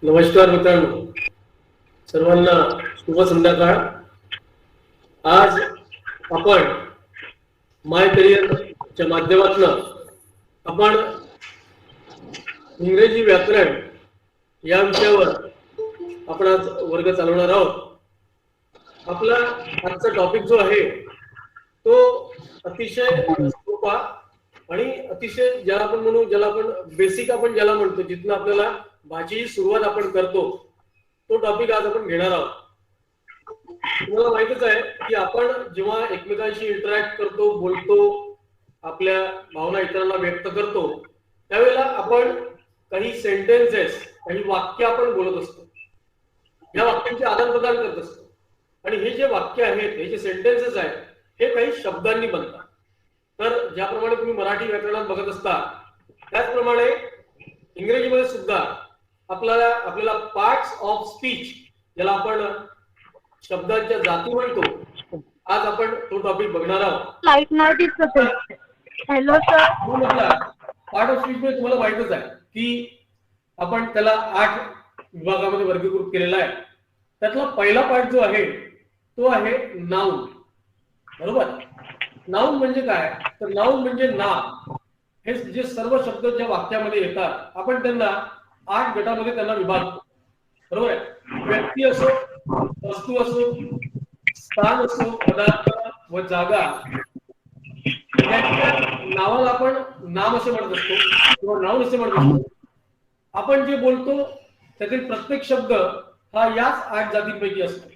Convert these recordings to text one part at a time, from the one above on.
नमस्कार मित्रांनो, सर्वांना शुभ संध्याकाळ. आज आपण माय करिअरच्या माध्यमातून आपण इंग्रजी व्याकरण या विषयावर आपण आज वर्ग चालवणार आहोत. आपला आजचा टॉपिक जो आहे तो अतिशय सोपा आणि अतिशय ज्याला आपण म्हणू, ज्याला आपण बेसिक आपण ज्याला म्हणतो, जिथून आपल्याला भाषेची सुरुवात आपण करतो, तो टॉपिक आज आपण घेणार आहोत. तुम्हाला माहितच आहे की आपण जेव्हा एकमेकांशी इंटरॅक्ट करतो, बोलतो, आपल्या भावना इतरांना व्यक्त करतो, त्यावेळेला आपण काही सेंटेन्सेस, काही वाक्य आपण बोलत असतो. या वाक्यांचे आदान प्रदान करत असतो आणि हे जे वाक्य आहेत, हे जे सेंटेन्सेस आहेत, हे काही शब्दांनी बनतात. तर ज्याप्रमाणे तुम्ही मराठी व्याकरणात बघत असता, त्याचप्रमाणे इंग्रजीमध्ये सुद्धा आपल्याला पार्ट्स ऑफ स्पीच, ज्याला आपण शब्दांच्या जाती म्हणतो, आज आपण तो टॉपिक बघणार आहोत. लाईट नाही दिसत. Hello sir. Part of speech मध्ये तुम्हाला माहितच आहे की आपण त्याला 8 विभागामध्ये वर्गीकृत केलेला आहे. त्यातला पहिला पार्ट जो आहे तो आहे नाउन. बरोबर. नाउन म्हणजे काय? तर नाउन म्हणजे नाम. हे जे सर्व शब्द ज्या वाक्यामध्ये येतात, आपण त्यांना 8 गटामध्ये त्यांना विभागतो. बरोबर आहे. व्यक्ती असो, वस्तू असो, स्थान असो, पदार्थ व जागा, त्यांच्या नावाला आपण नाम असे म्हणत असतो किंवा नाउन असे म्हणत असतो. आपण जे बोलतो त्यातील प्रत्येक शब्द हा याच 8 जातींपैकी असतो.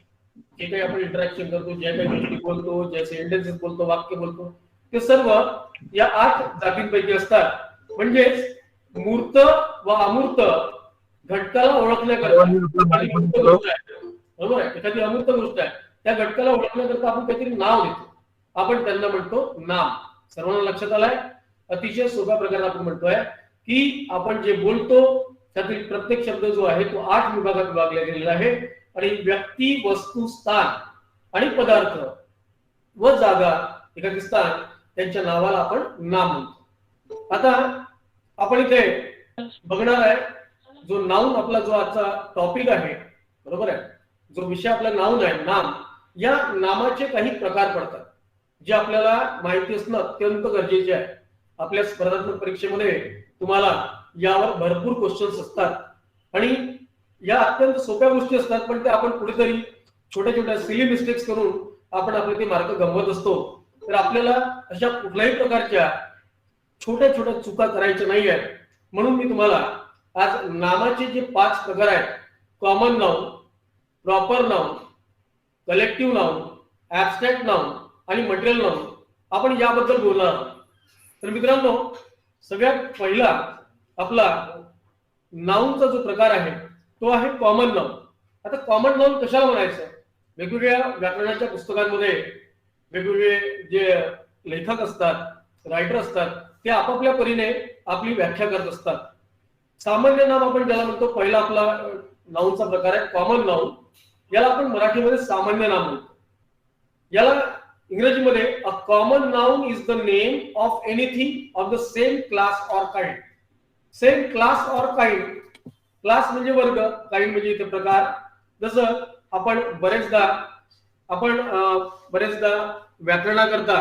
जे काही आपण इंटरॅक्शन करतो, ज्या काही गोष्टी बोलतो, जे सेंटेन्सेस बोलतो, वाक्य बोलतो, ते सर्व या 8 जातींपैकी असतात. म्हणजेच मूर्त व अमूर्त घटकाला ओळखण्याकरता, बरोबर आहे, एखादी अमूर्त गोष्ट आहे, त्या घटकाला ओळखण्याकरता आपण काहीतरी नाव देतो, आपण त्यांना म्हणतो नाम. सर्वांना लक्षात आलंय? अतिशय सोप्या प्रकारे आपण म्हणतोय की आपण जे बोलतो त्यातील प्रत्येक शब्द जो आहे तो 8 विभागात विभागला गेलेला आहे आणि व्यक्ती, वस्तू, स्थान आणि पदार्थ व जागा, एखादी स्थान, त्यांच्या नावाला आपण नाम म्हणतो. आता आपण इथे बघणार आहे जो नाउन, आपला जो आजचा टॉपिक आहे, बरोबर आहे, जो विषय आपला नाउन आहे, नाम. या नामाचे काही प्रकार पडतात जे आपल्याला माहिती असणं अत्यंत गरजेचे आहे. आपल्या स्पर्धात्मक परीक्षेमध्ये तुम्हाला यावर भरपूर क्वेश्चन्स असतात आणि या अत्यंत सोप्या गोष्टी असतात, पण ते आपण कुठेतरी छोट्या छोट्या सिली मिस्टेक्स करून आपण आपले ते मार्क गमवत असतो. तर आपल्याला अशा कुठल्याही प्रकारच्या छोट्या छोट्या चुका करायच्या नाही आहेत. म्हणून मी तुम्हाला आज नामाचे जे 5 प्रकार आहेत, common noun, proper noun, collective noun, abstract noun आणि मटेरियल नाउन, आपण याबद्दल बोलणार आहोत. तर मित्रांनो, सगळ्यात पहिला आपला नाउनचा जो प्रकार आहे तो आहे कॉमन नाउन. आता कॉमन नाउन कशाला म्हणायचं? वेगवेगळ्या व्याकरणाच्या पुस्तकांमध्ये वेगवेगळे जे लेखक असतात, रायटर असतात, ते आपापल्या परीने आपली व्याख्या करत असतात. सामान्य नाम आपण ज्याला म्हणतो, पहिला आपला नाउनचा प्रकार आहे कॉमन नाउन. याला आपण मराठीमध्ये सामान्य नाम म्हणतो. याला इंग्रजीमध्ये अ common noun is the name of anything of the same class or kind. Same class or kind. Class म्हणजे वर्ग, काइंड म्हणजे इथे प्रकार. जसं आपण बरेचदा व्याकरणाकरता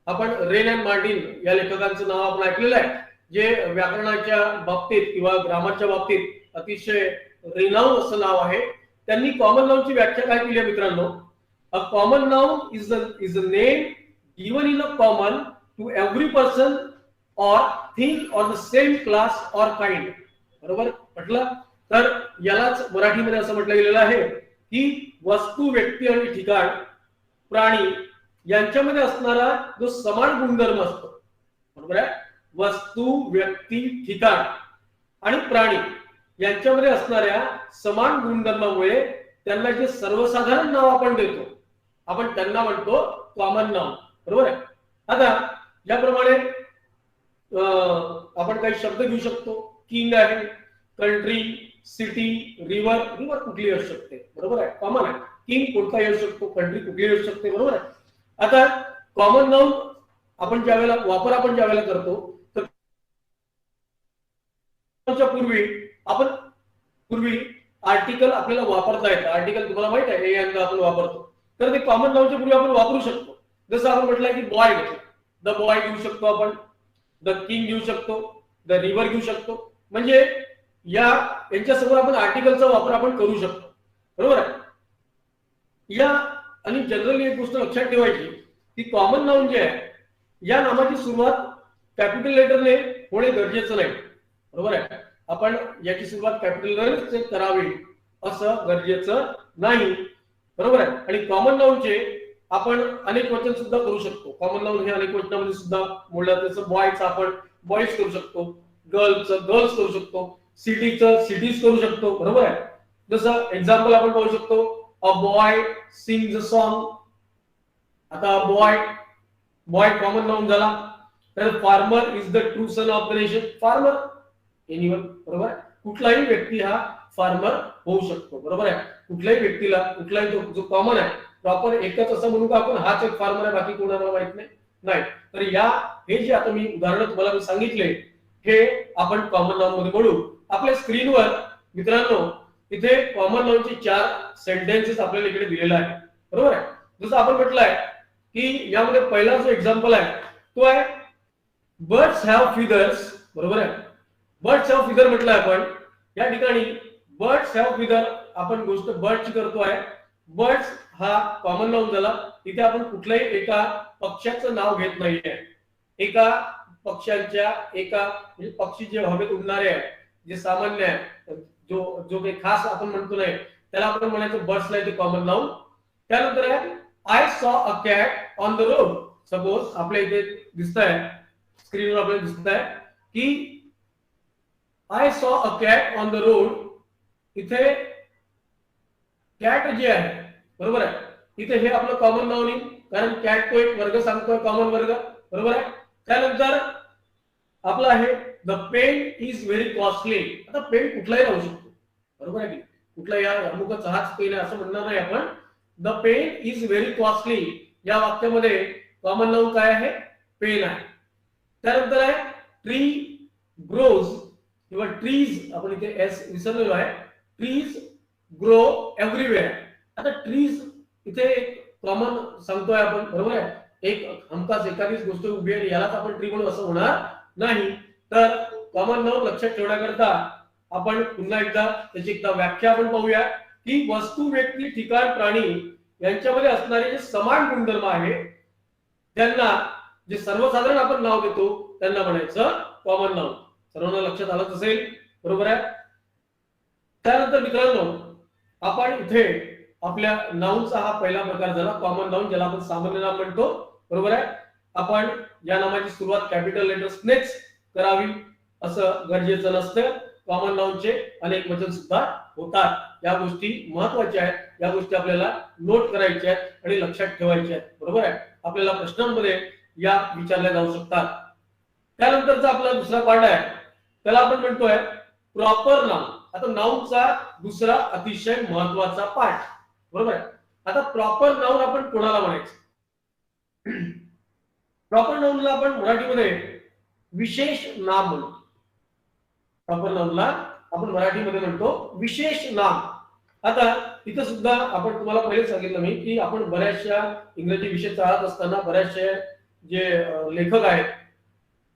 आपण रेन अँड मार्टिन या लेखकांचं नाव आपण ऐकलेलं आहे, जे व्याकरणाच्या बाबतीत किंवा ग्रामरच्या बाबतीत अतिशय रिनाउन असं नाव आहे. त्यांनी कॉमन नाउनची व्याख्या काय केली आहे मित्रांनो? A common noun is a name given in a common to every person or thing or the same class or kind. बरोबर म्हटलं? तर यालाच मराठीमध्ये असं म्हटलं गेलेलं आहे की वस्तू, व्यक्ती आणि ठिकाण, प्राणी यांच्यामध्ये असणारा जो समान गुणधर्म असतो, बरोबर आहे, वस्तू, व्यक्ती, ठिकाण आणि प्राणी यांच्यामध्ये असणाऱ्या समान गुणधर्मामुळे त्यांना जे सर्वसाधारण नाव आपण देतो, आपण त्यांना म्हणतो कॉमन नाउन. बरोबर आहे. आता याप्रमाणे आपण काही शब्द घेऊ शकतो. किंग आहे, कंट्री, सिटी, रिव्हर. रिव्हर कुठली असू शकते, बरोबर आहे, कॉमन आहे. किंग कोणताही असू शकतो, कंट्री कुठली असू शकते, बरोबर आहे. आता कॉमन नाउन आपण ज्यावेळेला करतो तर पूर्वी आपण पूर्वी आर्टिकल आपल्याला वापरता येतं. आर्टिकल तुम्हाला माहित आहे ए एन आपण वापरतो, तर ते कॉमन नाऊनच्या पूर्वी आपण वापरू शकतो. जसं आपण म्हटलंय की बॉय घेतलं, द बॉय घेऊ शकतो आपण, द किंग घेऊ शकतो, द रिव्हर घेऊ शकतो. म्हणजे यांच्यासमोर आपण आर्टिकलचा वापर आपण करू शकतो, बरोबर आहे. या आणि जनरली एक गोष्ट लक्षात ठेवायची की कॉमन नाऊन जे आहे या नामाची सुरुवात कॅपिटल लेटरने होणे गरजेचं नाही, बरोबर आहे. आपण याची सुरुवात कॅपिटल करावी असं गरजेचं नाही, बरोबर आहे. आणि कॉमन नाऊनचे आपण अनेक वचन सुद्धा करू शकतो. कॉमन नाऊन हे अनेक वचनामध्ये सुद्धा मोडलं. जसं बॉयचं आपण बॉईज करू शकतो, गर्लचं गर्ल्स करू शकतो, सिटीचं सिटीज करू शकतो, बरोबर आहे. जसं एक्झाम्पल आपण पाहू शकतो, a boy sings a song. आता बॉय कॉमन नाऊन झाला. तर farmer is the true son of the nation. Farmer anyone, बरोबर आहे. कुठलाही व्यक्ती हा फार्मर होऊ शकतो, बरोबर आहे. कुठल्याही व्यक्तीला कुठलाही जो कॉमन आहे प्रॉपर एकच असं म्हणू का आपण हाच एक फार्मर आहे बाकी कोणाला माहित नाही. तर हे जे आता मी उदाहरण तुम्हाला सांगितले हे आपण कॉमन नाऊन मध्ये म्हणू. आपल्या स्क्रीनवर मित्रांनो इथे कॉमन नाऊनचे 4 सेंटेन्सेस आपल्याला इकडे दिलेला आहे, बरोबर आहे. जसं आपण म्हटलंय की यामध्ये पहिला जो एक्झाम्पल आहे तो आहे बर्ड्स हॅव फिदर्स, बरोबर आहे. बर्ड्स हॅव फिदर म्हटलंय आपण. या ठिकाणी बर्ड्स हॅव फिदर आपण गोष्ट बर्डची करतोय. बर्ड्स हा कॉमन नाऊन झाला. इथे आपण कुठल्याही एका पक्ष्याचं नाव घेत नाहीये. एका पक्ष्यांच्या म्हणजे पक्षी जे हवेत उडणारे आहे, जे सामान्य आहे, जो काही खास आपण म्हणतो नाही त्याला आपण म्हणायचं बर्ड्सला इथे कॉमन नाऊन. त्यानंतर आहे I saw a cat on the road. Suppose आपल्या इथे दिसत आहे स्क्रीनवर आपल्याला दिसत आहे की I saw a cat on the road. इथे कॅट जे आहे, बरोबर आहे, इथे हे आपलं कॉमन नाऊन येईल कारण कॅट तो एक वर्ग सांगतोय, कॉमन वर्ग, बरोबर आहे. त्यानंतर आपलं आहे the pen is very costly. आता पेन कुठलाही राहू शकतो, बरोबर आहे की कुठलाही अमुकच हाच पेन आहे असं म्हणणार नाही आपण. The pen is very costly या वाक्यामध्ये कॉमन नाऊन काय आहे? पेन आहे. त्यानंतर आहे ट्री ग्रोज किंवा ट्रीज, आपण इथे एस विसरलेलो आहे. Trees grow everywhere. आता ट्रीज इथे एक कॉमन सांगतोय आपण, बरोबर आहे. एक हमखास एखादीच गोष्ट उभी आहे यालाच आपण ट्री म्हणून असं होणार नाही. तर कॉमन नाऊन लक्षात ठेवण्याकरता आपण पुन्हा एकदा त्याची एकदा व्याख्या आपण पाहूया की वस्तू, व्यक्ती, ठिकाण, प्राणी यांच्यामध्ये असणारे जे समान गुणधर्म आहे त्यांना जे सर्वसाधारण आपण नाव देतो त्यांना म्हणायचं कॉमन नाऊन. सर्वांना लक्षात आलंच असेल, बरोबर आहे. त्यानंतर मित्रांनो आपण इथे आपल्या नाऊनचा हा पहिला प्रकार झाला कॉमन नाऊन, ज्याला आपण सामान्य नाम म्हणतो, बरोबर आहे. आपण या नामाची सुरुवात कॅपिटल लेटर्सनेच करावी असं गरजेचं नसतं. कॉमन नाऊनचे अनेक वचन सुद्धा होतात. या गोष्टी महत्वाच्या आहेत, या गोष्टी आपल्याला नोट करायच्या आहेत आणि लक्षात ठेवायच्या आहेत, बरोबर आहे. आपल्याला प्रश्नांमध्ये या विचारल्या जाऊ शकतात. त्यानंतरचा आपला दुसरा पार्ट आहे त्याला आपण म्हणतोय प्रॉपर नाउन. आता नाउनचा दुसरा अतिशय महत्वाचा पार्ट, बरोबर आहे. आता प्रॉपर नाउन आपण कोणाला म्हणायचं? प्रॉपर नाउनला आपण मराठीमध्ये विशेष नाम म्हणतो. प्रॉपर नाउनला आपण मराठीमध्ये म्हणतो विशेष नाम. आता इथं सुद्धा आपण तुम्हाला पहिले सांगितलं मी की आपण बऱ्याचशा इंग्रजी विषय चालत असताना बऱ्याचशा जे लेखक आहेत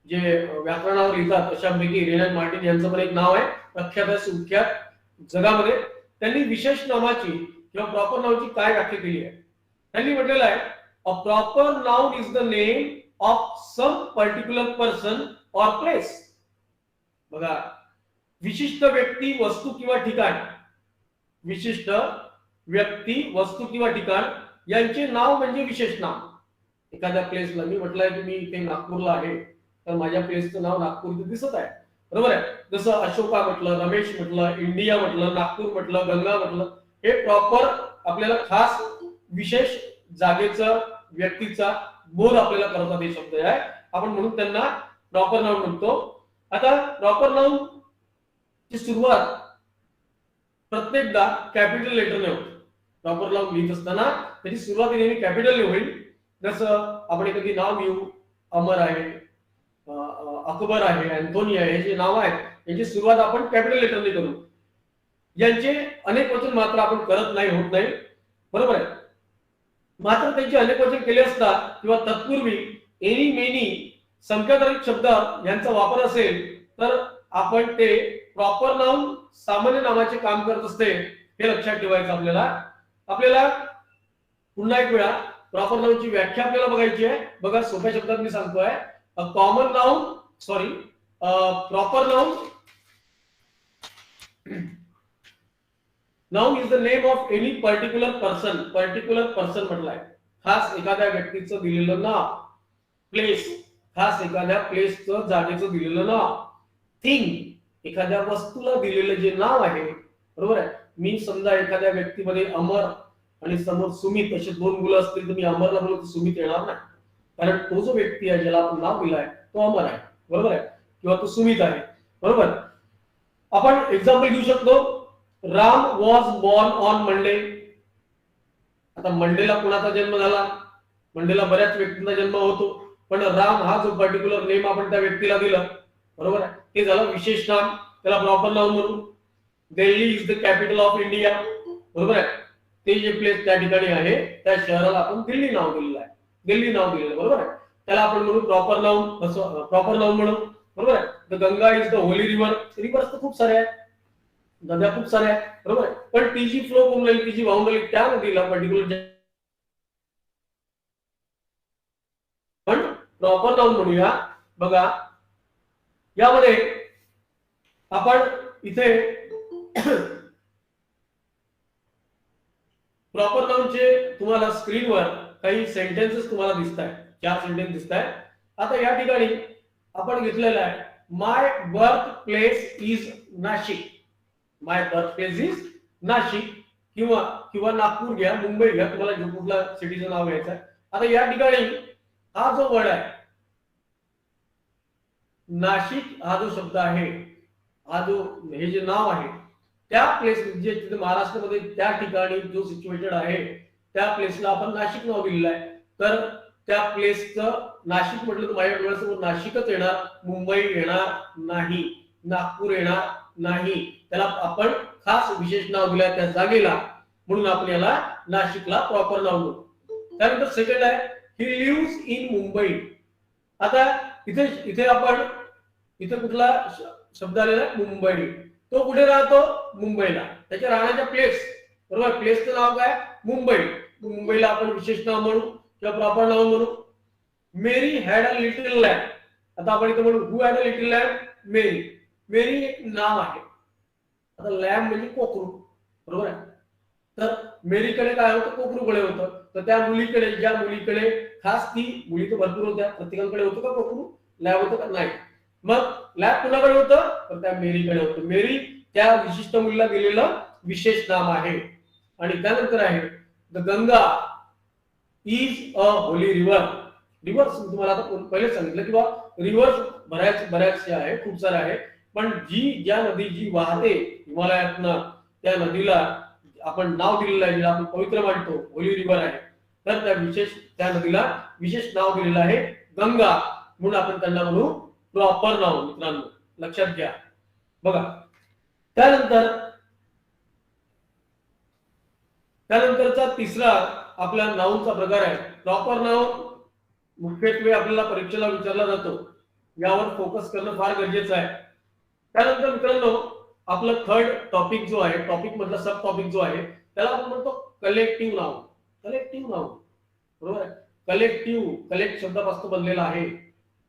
जे व्याकरणावर लिहितात अशापैकी रेनल्ड मार्टिन यांचं पण एक नाव आहे प्रख्यात सुख्यात जगामध्ये. त्यांनी विशेष नामाची किंवा प्रॉपर नाउनची काय व्याख्या केली आहे? त्यांनी म्हटलेलं आहे a proper noun is the name of some particular person or place. बघा, विशिष्ट व्यक्ती, वस्तू किंवा ठिकाण, विशिष्ट व्यक्ती, वस्तू किंवा ठिकाण यांचे नाव म्हणजे विशेष नाम. एखाद्या प्लेसला मी म्हटलंय की मी इथे नागपूरला आहे तर माझ्या प्लेसचं नाव नागपूर इथे दिसत आहे, बरोबर आहे. जसं अशोका म्हटलं, रमेश म्हटलं, इंडिया म्हटलं, नागपूर म्हटलं, गंगा म्हटलं, हे प्रॉपर आपल्याला खास विशेष जागेचा व्यक्तीचा बोध आपल्याला करतात हे शब्द आहे. आपण म्हणून त्यांना प्रॉपर नाउन म्हणतो. आता प्रॉपर नाउन ची सुरुवात प्रत्येकदा कॅपिटल लेटरने होते. प्रॉपर नाउन लिहित असताना त्याची सुरुवात नेहमी कॅपिटलने होईल. जसं आपण एखादी नाव घेऊ, अमर आहे, अकबर आहे, अँथोनी आहे, हे जे नाव आहेत याची सुरुवात आपण कॅपिटल लेटरने करू. यांचे अनेक वचन मात्र आपण करत नाही, होत नाही, बरोबर आहे. मात्र त्यांचे अनेक वचन केले असता किंवा तत्पूर्वी एनी मेनी संख्याधारित शब्द यांचा वापर असेल तर आपण ते प्रॉपर नाउन सामान्य नामाचे काम करत असते, हे लक्षात ठेवायचं आपल्याला. आपल्याला पुन्हा एक वेळा प्रॉपर नाउनची व्याख्या आपल्याला बघायची आहे. बघा, सोप्या शब्दात मी सांगतोय, अ common noun sorry proper noun noun is the name of any particular person. Particular person म्हटलंय, खास एखाद्या व्यक्तीचं दिलेलं नाव. प्लेस, खास एखाद्या प्लेसचं जागेचं दिलेलं नाव. थिंग, एखाद्या वस्तूला दिलेलं जे नाव आहे, बरोबर आहे. मी समजा एखाद्या व्यक्तीमध्ये अमर आणि समोर सुमित असे दोन मुलं असतील तर मी अमरला बोलतो तर सुमित येणार नाही, कारण तो जो व्यक्ती आहे ज्याला आपण नाव दिलं आहे तो अमर आहे, बरोबर आहे, किंवा तो सुमित आहे, बरोबर. आपण एक्झाम्पल घेऊ शकतो, Ram was born on Monday. आता मंडेला कुणाचा जन्म झाला? मंडेला बऱ्याच व्यक्तींचा जन्म होतो, पण राम हा जो पर्टिक्युलर नेम आपण त्या व्यक्तीला दिलं, बरोबर आहे, ते झालं विशेष नाम, त्याला प्रॉपर नाउन म्हणू. Delhi is the capital of India, बरोबर आहे. ते जे प्लेस त्या ठिकाणी आहे त्या शहराला आपण दिल्ली नाव दिलेलं आहे, दिल्ली नाव दिलेलं, बरोबर आहे. त्याला आपण म्हणू प्रॉपर नाउन, प्रॉपर नाउन म्हणू, बरोबर आहे. The Ganga is the Holy river. Reverse तर खूप सारे आहेत, नद्या खूप साऱ्या आहेत, बरोबर आहे, पण ती जी फ्लो करून राहिली, ती जी वाहून राहिली त्या नदीला पर्टिक्युलर पण प्रॉपर नाउन म्हणूया. बघा, यामध्ये आपण इथे प्रॉपर नाउनचे तुम्हाला स्क्रीनवर काही सेंटेन्सेस तुम्हाला दिसत आहेत, 4 सेंटेन्स दिसत आहेत. आता या ठिकाणी आपण घेतलेलं आहे, my birth place is Nashik. My birth place is Nashik, किंवा नागपूर घ्या, मुंबई घ्या, तुम्हाला जो कुठला सिटीचं नाव घ्यायचं आहे. आता या ठिकाणी हा जो वर्ड आहे नाशिक, हा जो शब्द आहे, हा जो हे जे नाव आहे त्या प्लेस जे तिथे महाराष्ट्रामध्ये त्या ठिकाणी जो सिच्युएटेड आहे त्या प्लेसला आपण नाशिक नाव दिलेलं आहे. तर त्या प्लेसचं नाशिक म्हटलं तर माझ्या डोळ्यासमोर नाशिकच येणार, मुंबई येणार नाही, नागपूर येणार नाही. त्याला आपण खास विशेष नाव दिलं त्या जागेला, म्हणून आपण याला नाशिकला प्रॉपर नाव देऊ. त्यानंतर सेकंड आहे, ही लिव्हज इन मुंबई. आता इथे आपण इथे कुठला शब्द आलेला आहे? मुंबई. तो कुठे राहतो? मुंबईला. त्याच्या राहण्याच्या प्लेस, बरोबर, प्लेसचं नाव काय? मुंबई. मुंबईला आपण विशेष नाव म्हणू किंवा प्रॉपर नाव म्हणू. मेरी हॅड अ लिटिल लॅम्ब. आता आपण इथे म्हणू हु हॅड अ लिटिल लॅम्ब? मेरी. मेरी एक नाव आहे. आता लॅम्ब म्हणजे कोकरू, बरोबर आहे. तर मेरीकडे काय होतं? कोकरूकडे होतं. तर त्या मुलीकडे, ज्या मुलीकडे, खास ती मुली तर भरपूर होत्या, प्रत्येकाकडे होतं का कोकरू? लॅब होतं का? नाही. मग लॅब कुणाकडे होतं? तर त्या मेरीकडे होतं. मेरी त्या विशिष्ट मुलीला दिलेलं विशेष नाम आहे. आणि त्यानंतर आहे the Ganga is a Holy river. Reverse तुम्हाला आता पहिले सांगितलं किंवा रिव्हर्स बऱ्याचशे आहे, खूप सारे आहे, पण ज्या नदी जी वाहते हिमालयातनं त्या नदीला आपण नाव दिलेलं आहे, जिला आपण पवित्र मानतो, होली रिव्हर आहे. तर त्या नदीला विशेष नाव दिलेलं आहे गंगा, म्हणून आपण त्यांना म्हणू प्रॉपर नाव. मित्रांनो लक्षात घ्या. बघा, त्यानंतरचा तिसरा आपल्या नाउनचा प्रकार आहे प्रॉपर नाउन. मुख्यत्वे आपल्याला परीक्षेला विचारला जातो, यावर फोकस करणं फार गरजेचं आहे. त्यानंतर मित्रांनो आपलं थर्ड टॉपिक जो आहे, टॉपिक मधला सब टॉपिक जो आहे त्याला आपण म्हणतो कलेक्टिव्ह नाउन. कलेक्टिव्ह नाउन, बरोबर आहे. कलेक्ट शब्दापासून बनलेला आहे.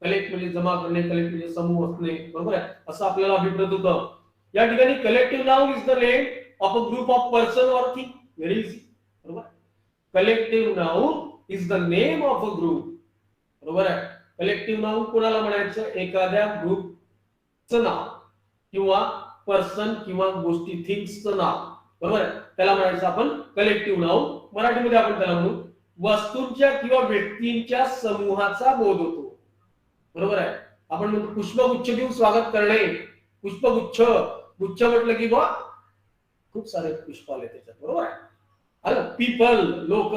कलेक्ट म्हणजे जमा करणे, कलेक्ट म्हणजे समूह असणे, बरोबर आहे, असं आपल्याला अभिप्रेत होतं. या ठिकाणी collective noun is the name of a group of person or thing. Very easy, बरोबर. Collective noun is the name of a group, बरोबर आहे. कलेक्टिव्ह नाउन कोणाला म्हणायचं? एखाद्या ग्रुपचं नाव किंवा पर्सन किंवा गोष्टी, थिंग्सचं नाव, बरोबर आहे, त्याला म्हणायचं आपण कलेक्टिव्ह नाउन. मराठीमध्ये आपण त्याला म्हणू वस्तूंच्या किंवा व्यक्तींच्या समूहाचा बोध होतो, बरोबर आहे. आपण म्हणतो पुष्पगुच्छ देऊन स्वागत करणे. पुष्पगुच्छ, गुच्छ म्हटलं की बा खूप सारे पुष्प आले त्याच्यात, बरोबर आहे. अरे पीपल, लोक,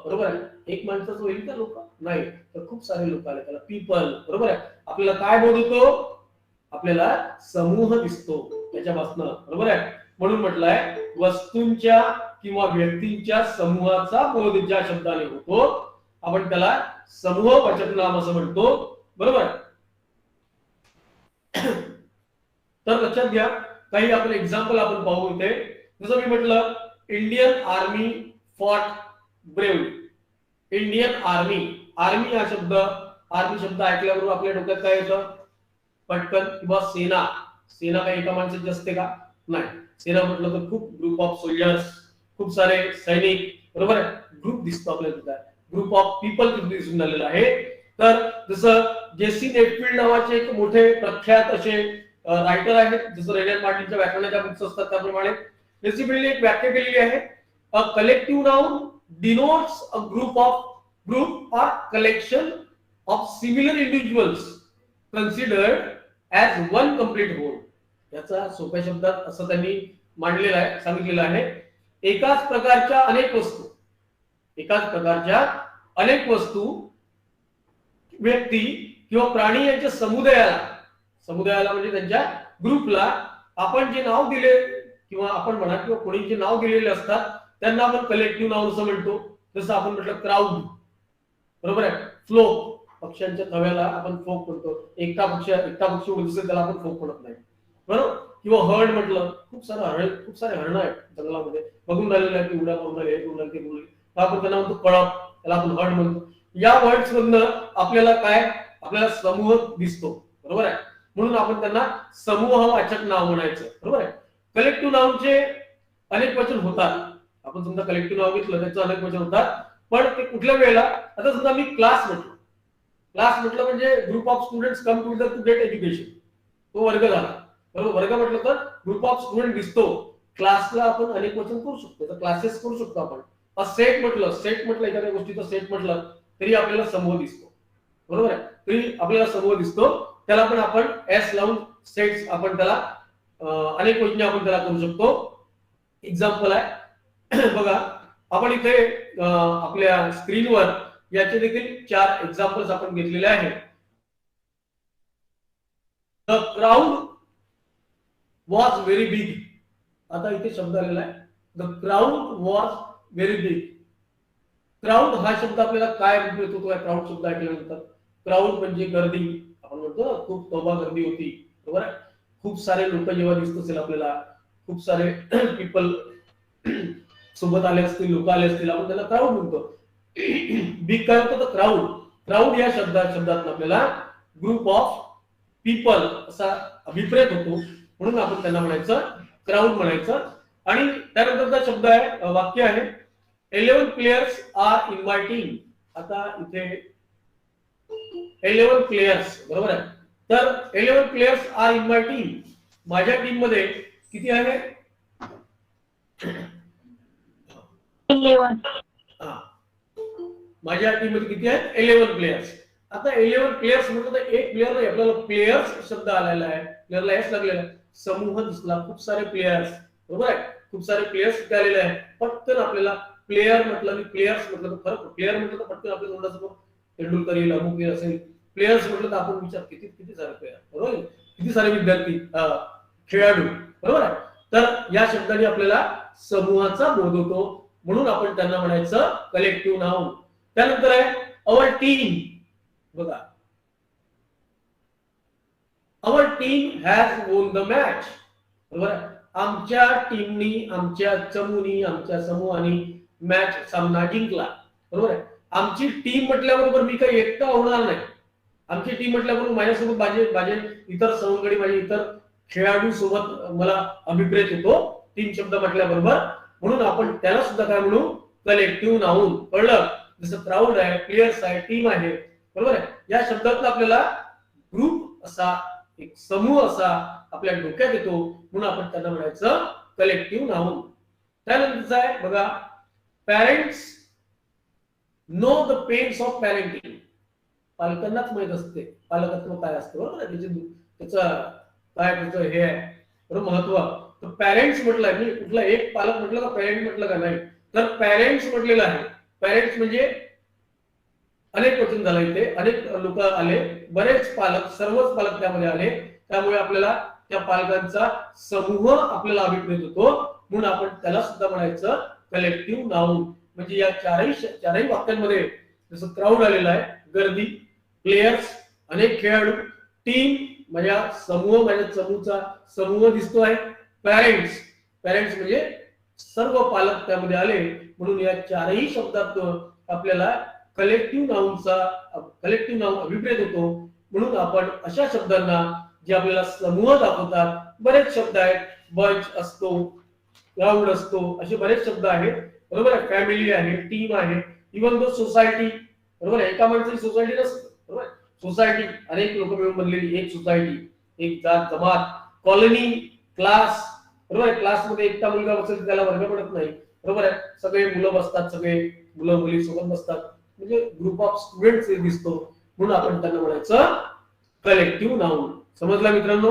बरोबर आहे. एक माणसाचं होईल का लोक? नाही, तर खूप सारे लोक आले, त्याला पीपल, बरोबर आहे. आपल्याला काय बोध होतो? आपल्याला समूह दिसतो त्याच्यापासून, बरोबर आहे. म्हणून म्हटलंय वस्तूंच्या किंवा व्यक्तींच्या समूहाचा बोध ज्या शब्दाने होतो आपण त्याला समूहवाचक नाम असं म्हणतो, बरोबर. तर लक्षात घ्या, काही आपण एक्झाम्पल आपण पाहू इथे. जसं मी म्हटलं Indian army fought bravely. Indian army, army हा शब्द, आर्मी शब्द ऐकल्याबरोबर आपल्या डोक्यात काय येतं पटकन, किंवा सेना. सेना काही एका माणसाची असते का? नाही. सेना म्हटलं तर खूप ग्रुप ऑफ सोल्जर्स, खूप सारे सैनिक, बरोबर आहे. ग्रुप दिसतो आपल्याला, ग्रुप ऑफ पीपल तिथे दिसून आलेला आहे. तर जसं जेसी नेटफील्ड नावाचे एक मोठे प्रख्यात असे रायटर आहेत, जसं रेनल्ड मार्टिनच्या व्याकरणाच्या बुक्स असतात त्याप्रमाणे बेसिकली एक व्याख्या केलेली आहे. A collective noun denotes a group or collection of similar individuals considered as one complete whole. याचा सोप्या शब्दात असं त्यांनी मांडलेलं आहे, सांगितलेलं आहे. एकाच प्रकारच्या अनेक वस्तू, व्यक्ती किंवा प्राणी यांच्या समुदायाला म्हणजे त्यांच्या ग्रुपला आपण जे नाव दिले किंवा आपण म्हणा किंवा कोणी जे नाव दिलेले असतात त्यांना आपण कलेक्टिव्ह नाउन असं म्हणतो. जसं आपण म्हटलं क्राउड, बरोबर आहे. फ्लोक, पक्ष्यांच्या थव्याला आपण फोक म्हणतो. एकटा पक्षी उडत असेल त्याला आपण फोक म्हणत नाही, बरोबर. किंवा हर्ड म्हटलं, खूप सारे हरण आहेत जंगलामध्ये, बघून राहिलेले आहेत, उड्या मारून राहिले, ते बोलले, आपण त्यांना म्हणतो कळप, त्याला आपण हर्ड म्हणतो. या वर्ड्स मधनं आपल्याला समूह दिसतो, बरोबर आहे. म्हणून आपण त्यांना समूहवाचक नाव म्हणायचं, बरोबर आहे. कलेक्टिव्ह नाउनचे अनेक वचन होतात. आपण समजा कलेक्टिव्ह नाव घेतलं त्याचं अनेक वचन होतात, पण ते कुठल्या वेळेला, आता समजा मी क्लास म्हटलं म्हणजे group of students come together to get education, तो वर्ग झाला, बरोबर. वर्ग म्हटलं तर ग्रुप ऑफ स्टुडंट दिसतो. क्लासला आपण अनेक वचन करू शकतो, क्लासेस करू शकतो आपण. सेट म्हटलं एखाद्या गोष्टीचा सेट म्हटलं तरी आपल्याला समूह दिसतो, बरोबर आहे. तरी आपल्याला समूह दिसतो, त्याला पण आपण एस लावून सेट्स, आपण त्याला अनेक वचने आपण त्याला करू शकतो. एक्झाम्पल आहे बघा, आपण इथे आपल्या स्क्रीनवर याचे देखील 4 एक्झाम्पल्स आपण घेतलेले आहेत. The crowd was very big. आता इथे शब्द आलेला आहे the crowd was very big. Crowd हा शब्द आपल्याला काय येतो, तो क्राउड शब्द ऐकल्यानंतर क्राउड म्हणजे गर्दी, आपण म्हणतो खूप तोबा गर्दी होती, बरोबर आहे. खूप सारे लोक जेव्हा दिसत असेल आपल्याला, खूप सारे पीपल सोबत आले असतील, लोक आले असतील, आपण त्याला क्राउड म्हणतो. बिग काय होतं तर क्राउड या शब्दात आपल्याला ग्रुप ऑफ पीपल असा अभिप्रेत होतो, म्हणून आपण त्यांना म्हणायचं क्राउड म्हणायचं. आणि त्यानंतरचा शब्द आहे, वाक्य आहे 11 प्लेयर्स आर इन्व्हायटिंग. आता इथे 11 प्लेयर्स, बरोबर आहे. तर 11 प्लेयर्स आर इन्व्हायटिंग. माझ्या टीम मध्ये किती आहे? 11. माझ्या टीम मध्ये किती आहेत? 11 प्लेयर्स. आता 11 प्लेयर्स म्हटलं तर एक प्लेयर नाही, आपल्याला प्लेयर्स शब्द आलेला आहे, प्लेयरला एस लागलेला आहे, समूह दिसला, खूप सारे प्लेयर्स, बरोबर आहे. खूप सारे प्लेयर्स आलेले आहेत. पटकन आपल्याला प्लेयर म्हटलं आणि प्लेयर्स म्हटलं तर फरक. प्लेयर म्हटलं तर पटकन आपल्या तोंडासमोर तेंडुलकर येईल, अमुक असेल. प्लेयर्स म्हटलं तर आपण विचार किती सारे प्लेयर, बरोबर, किती सारे विद्यार्थी, खेळाडू, बरोबर आहे. तर या शब्दाने आपल्याला समूहाचा बोध होतो, म्हणून आपण त्यांना म्हणायचं कलेक्टिव्ह नाउन. त्यानंतर आहे अवर टीम. बघा, our team has won the match, बरोबर आहे. आमच्या टीमनी, आमच्या चमूनी, आमच्या समूहाने मॅच, सामना जिंकला, बरोबर आहे. आमची टीम म्हटल्याबरोबर मी काही एकटा होणार नाही. आमची टीम म्हटल्याबरोबर माझ्यासोबत माझे इतर सवंगडी, माझे इतर खेळाडू सोबत मला अभिप्रेत होतो टीम शब्द म्हटल्याबरोबर, म्हणून आपण त्याला सुद्धा काय म्हणू? Collective noun. कळलं? जसं क्राउड आहे, प्लेयर्स आहे, टीम आहे, बरोबर आहे. या शब्दात आपल्याला ग्रुप असा, एक समूह असा आपल्या डोक्यात येतो, म्हणून आपण त्यांना म्हणायचं कलेक्टिव्ह नाउन. त्यानंतर आहे बघा, parents know the pains of parenting. पालकांनाच माहित असते पालकत्व काय असतं, बरोबर आहे. त्याचं काय त्याचं हे आहे, बरोबर, महत्व. तर पॅरेंट्स म्हटलंय, मी कुठला एक पालक म्हटलं का पॅरेंट म्हटलं का? नाही, तर पॅरेंट्स म्हटलेलं आहे. पॅरेंट्स म्हणजे अनेक वचन झालं, इथे अनेक लोक आले, बरेच पालक, सर्वच पालक त्यामध्ये आले, त्यामुळे आपल्याला त्या पालकांचा समूह आपल्याला अभिप्रेत होतो, म्हणून आपण त्याला सुद्धा म्हणायचं कलेक्टिव्ह नाउन. म्हणजे या चारही वाक्यांमध्ये जसं क्राऊड आलेला आहे, गर्दी, प्लेयर्स अनेक खेळाडू, टीम माझ्या समूह, माझ्या चमूचा समूह दिसतो आहे, पॅरेंट्स म्हणजे सर्व पालक त्यामध्ये आले, म्हणून या चारही शब्दात आपल्याला कलेक्टिव्ह नाउन अभिप्रेत होतो. म्हणून आपण अशा शब्दांना जे आपल्याला समूह दाखवतात, बरेच शब्द आहेत, बंच असतो, क्राऊड असतो, असे बरेच शब्द आहेत, बरोबर आहे. फॅमिली आहे, टीम आहे, इव्हन दो सोसायटी, बरोबर आहे. एका माणसाची सोसायटी नसते, बरोबर. सोसायटी अनेक लोक मिळून बनलेली एक सोसायटी, एक जात जमात, कॉलनी, क्लास, बरोबर आहे. क्लासमध्ये एकटा मुलगा बसेल त्याला वर्ग पडत नाही, बरोबर आहे. सगळे मुलं बसतात, सगळे मुलं मुली सोबत बसतात, म्हणजे ग्रुप ऑफ स्टुडंट्स दिसतो, म्हणून आपण त्यांना म्हणायचं कलेक्टिव्ह नाउन. समजला मित्रांनो?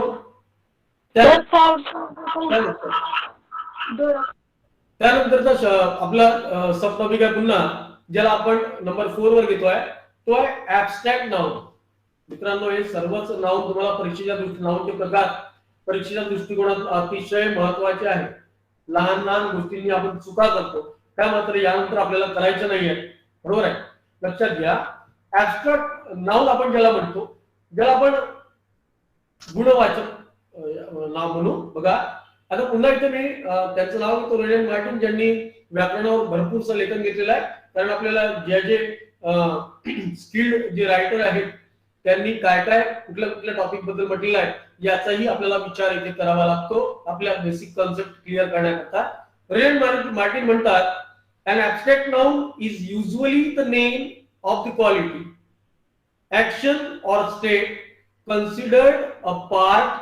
त्यानंतरचा आपला सब टॉपिक आहे पुन्हा, ज्याला आपण नंबर 4 वर घेतोय, तो आहे ऍबस्ट्रॅक्ट नाउन. मित्रांनो, हे सर्वच नाउन तुम्हाला नाउनचे प्रकार परीक्षेच्या दृष्टिकोनात अतिशय महत्वाचे आहे. लहान लहान गोष्टींनी आपण चुका करतो, त्या मात्र यानंतर आपल्याला करायचं नाहीये, बरोबर आहे. लक्षात घ्या, ऍबस्ट्रॅक्ट नाउन आपण ज्याला म्हणतो, ज्याला आपण गुणवाचक नाव म्हणू. बघा, आता पुन्हा इथे मी त्यांचं नाव घेतो, रोलेन मार्टिन, ज्यांनी व्याकरणावर भरपूरचं लेखन घेतलेलं आहे. कारण आपल्याला जे स्किल्ड जे रायटर आहेत त्यांनी काय काय कुठल्या टॉपिक बद्दल म्हटलेलं आहे याचाही आपल्याला विचार इथे करावा लागतो, आपल्या बेसिक कॉन्सेप्ट क्लिअर करण्याकरता. रोलेन मार्टिन म्हणतात, an abstract noun is usually the name of the quality, action or state considered apart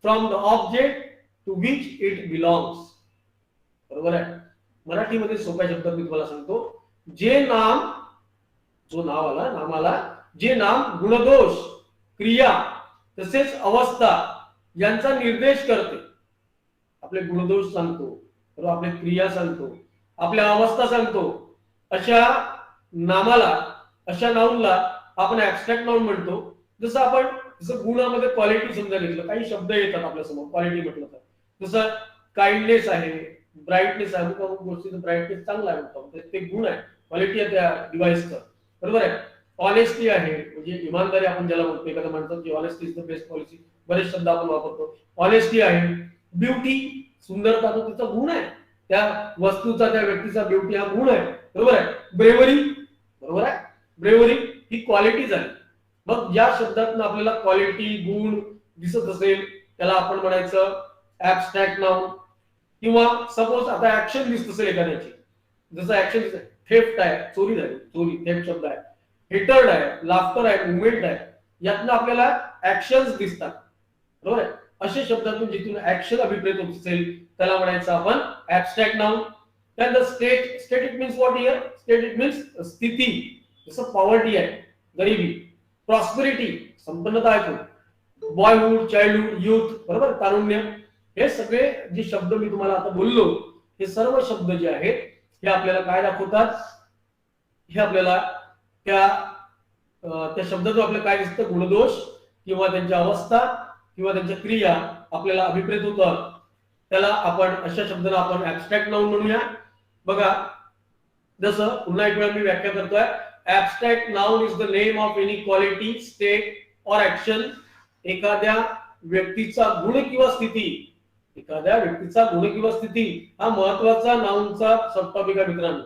from the object to which it belongs. बरोबर आहे. मराठीमध्ये सोप्या शब्दात मी तुम्हाला सांगतो, जे नाम, जो नामाला जे नाम गुणदोष, क्रिया तसेच अवस्था यांचा निर्देश करते. आपले गुणदोष सांगतो, बरोबर, आपले क्रिया सांगतो, आपल्या अवस्था सांगतो, अशा नामाला, अशा नाउनला आपण ऍबस्ट्रॅक्ट नाउन म्हणतो. जसं गुणामध्ये क्वालिटी समजा घेतलं, काही शब्द येतात आपल्या समोर क्वालिटी म्हटलं तर, जसं काइंडनेस आहे, ब्राईटनेस आहे, अमुक गोष्टीचं ब्राईटनेस चांगला आहे म्हणतो, ते गुण आहे, क्वालिटी आहे त्या डिव्हाइसचं, बरोबर आहे. ऑनेस्टी आहे, म्हणजे इमानदारी आपण ज्याला म्हणतो, एखाद्या माणसाची honesty is the best policy, बरेच शब्द आपण वापरतो. ऑनेस्टी आहे. ब्युटी, सुंदरता, तो तिचा गुण आहे, त्या वस्तूचा, त्या व्यक्तीचा ब्युटी हा गुण आहे, बरोबर आहे. ब्रेवरी, बरोबर आहे, ब्रेवरी ही क्वालिटी झाली. मग ज्या शब्दातून आपल्याला क्वालिटी, गुण दिसत असेल त्याला आपण म्हणायचं ऍबस्ट्रॅक्ट नाउन. किंवा सपोज आता ऍक्शन दिसत असेल एखाद्याची, जसं ऍक्शन दिसत, थेफ्ट आहे, चोरी झाली, चोरी थेफ्ट शब्द आहे. हेटर्ड आहे, लाफ्टर आहे, मुवमेंट आहे, यातनं आपल्याला ऍक्शन्स दिसतात, बरोबर आहे. अशा शब्दातून जिथून ऍक्शन अभिप्रेत होत असेल त्याला म्हणायचं आपण ऍबस्ट्रॅक्ट नाउन. त्यानंतर state it means what here, state it means स्थिती, जसं पॉवर्टी आहे, गरिबी, प्रॉस्पेरिटी संपन्नता आहे, बॉयहुड, चाइल्डहुड, युथ, बरोबर, तारुण्य. हे सगळे जे शब्द मी तुम्हाला आता बोललो, हे सर्व शब्द जे आहेत हे आपल्याला काय दाखवतात, हे आपल्याला त्या शब्दातून आपल्याला काय दिसतं, गुणदोष किंवा त्यांच्या अवस्था किंवा त्यांच्या क्रिया आपल्याला अभिप्रेत होतात, त्याला आपण अशा शब्दाला आपण ऍबस्ट्रॅक्ट नाउन म्हणूया. बघा, जसं पुन्हा एक वेळा मी व्याख्या करतोय, abstract noun is the name of any quality, state और ऍक्शन. एखाद्या व्यक्तीचा गुण किंवा स्थिती, एखाद्या व्यक्तीचा गुण किंवा स्थिती हा महत्वाचा नाउनचा सब टॉपिक आहे मित्रांनो,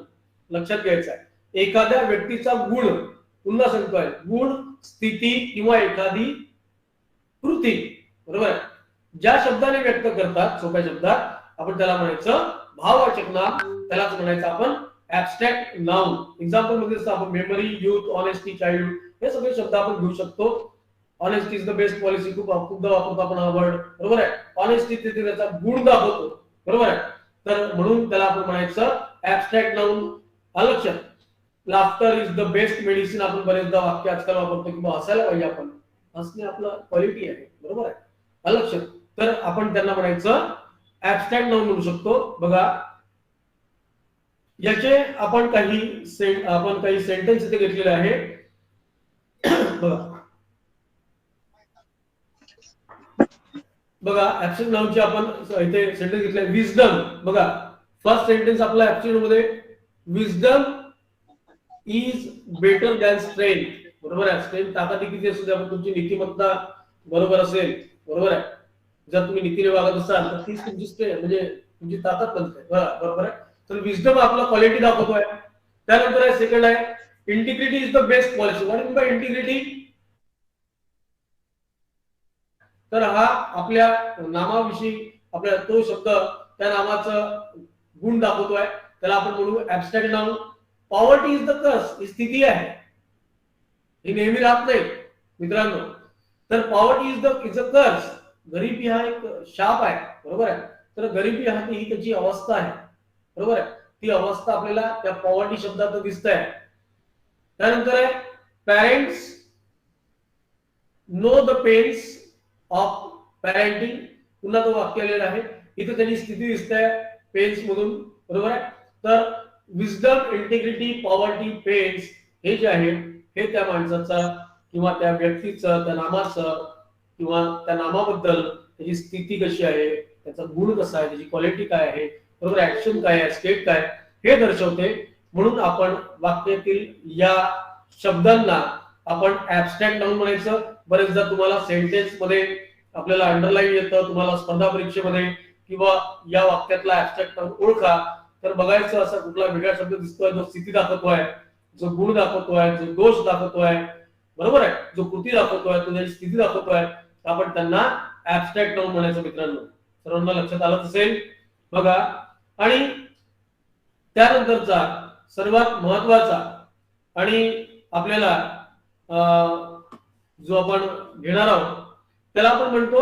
लक्षात घ्यायचा आहे. एखाद्या व्यक्तीचा गुण, पुन्हा सांगतोय, गुण, स्थिती किंवा एखादी कृती, बरोबर. ज्या शब्दाने व्यक्त करतात, सोप्या शब्दात आपण त्याला म्हणायचं भाववाचक नाम, त्यालाच म्हणायचं आपण ऍबस्ट्रॅक्ट नाउन. एक्झाम्पल मध्ये आपण मेमरी, युथ, ऑनेस्टी, चाइल्डहुड हे सगळे शब्द आपण घेऊ शकतो. Honesty is the best policy, खूपदा वापरतो आपण हा वर्ड, बरोबर आहे. ऑनेस्टी त्याचा गुण दाखवतो, बरोबर आहे. तर म्हणून त्याला आपण म्हणायचं ऍबस्ट्रॅक्ट नाउन. लक्षात. Laughter is the best medicine आपण बरेचदा वाक्य आजकाल वापरतो, किंवा हसायला पाहिजे आपण, हसणे आपलं क्वालिटी आहे, बरोबर आहे. लक्षात. तर आपण त्यांना म्हणायचं ऍबस्ट्रॅक्ट नाउन म्हणू शकतो. बघा, याचे आपण काही सेंटेन्स इथे घेतलेले आहे. बघा, बघा ऍब्सेंट नाउनचे आपण इथे सेंटेन्स घेतलाय विजडम. बघा फर्स्ट सेंटेन्स आपला ऍब्सेंट मध्ये wisdom is better than strength. बरोबर आहे. स्ट्रेंथ ताकद किती असू द्या पण तुमची नीतिमत्ता बरोबर असेल, बरोबर आहे, जर तुम्ही नीतीने वागत असाल तर तीच तुमची स्ट्रेंथ म्हणजे तुमची ताकद बनते. बरोबर आहे. तर विजडम आपला क्वालिटी दाखवतोय. त्यानंतर आहे सेकंड आहे integrity is the best policy. What is by integrity? तर हा आपल्या नामाविषयी आपल्या तो शब्द त्या नामाचं गुण दाखवतोय. त्याला आपण म्हणू abstract noun. Poverty is the curse. ही स्थिती आहे, ही नेहमी राहत नाही मित्रांनो. तर पॉवर्टी इज अ कर्स. गरिबी हा एक शाप आहे, बरोबर आहे. तर गरिबी हा ही त्याची अवस्था आहे, बरोबर आहे. ती अवस्था आपल्याला त्या पॉवर्टी शब्दात दिसत आहे. त्यानंतर आहे parents know the pains of parenting. पुन्हा तो वाक्य आलेला आहे. इथे त्याची स्थिती दिसते पेन्स मधून, बरोबर आहे. तर विजडम, इंटिग्रिटी, पॉवर्टी, पेन्स हे जे आहे हे त्या माणसाचा किंवा त्या व्यक्तीचं, त्या नामाचं किंवा त्या नामाबद्दल त्याची स्थिती कशी आहे, त्याचा गुण कसा आहे, त्याची क्वालिटी काय आहे, बरोबर, ऍक्शन काय आहे, स्टेट काय हे दर्शवते. म्हणून आपण वाक्यातील या शब्दांना आपण ऍबस्ट्रॅक्ट नाउन म्हणायचं. बरेचदा तुम्हाला सेंटेन्स मध्ये आपल्याला अंडरलाईन येतं, तुम्हाला स्पर्धा परीक्षेमध्ये किंवा या वाक्यातला ऍबस्ट्रॅक्ट नाउन ओळखा तर बघायचं असा कुठला वेगळा शब्द दिसतोय जो स्थिती दाखवतोय, जो गुण दाखवतोय, जो दोष दाखवतोय, बरोबर आहे, जो कृती दाखवतोय, तो त्याची स्थिती दाखवतोय, आपण त्यांना ऍबस्ट्रॅक्ट नाउन म्हणायचं. मित्रांनो सर्वांना लक्षात आलं असेल. बघा आणि त्यानंतरचा सर्वात महत्वाचा आणि आपल्याला जो आपण घेणार आहोत त्याला आपण म्हणतो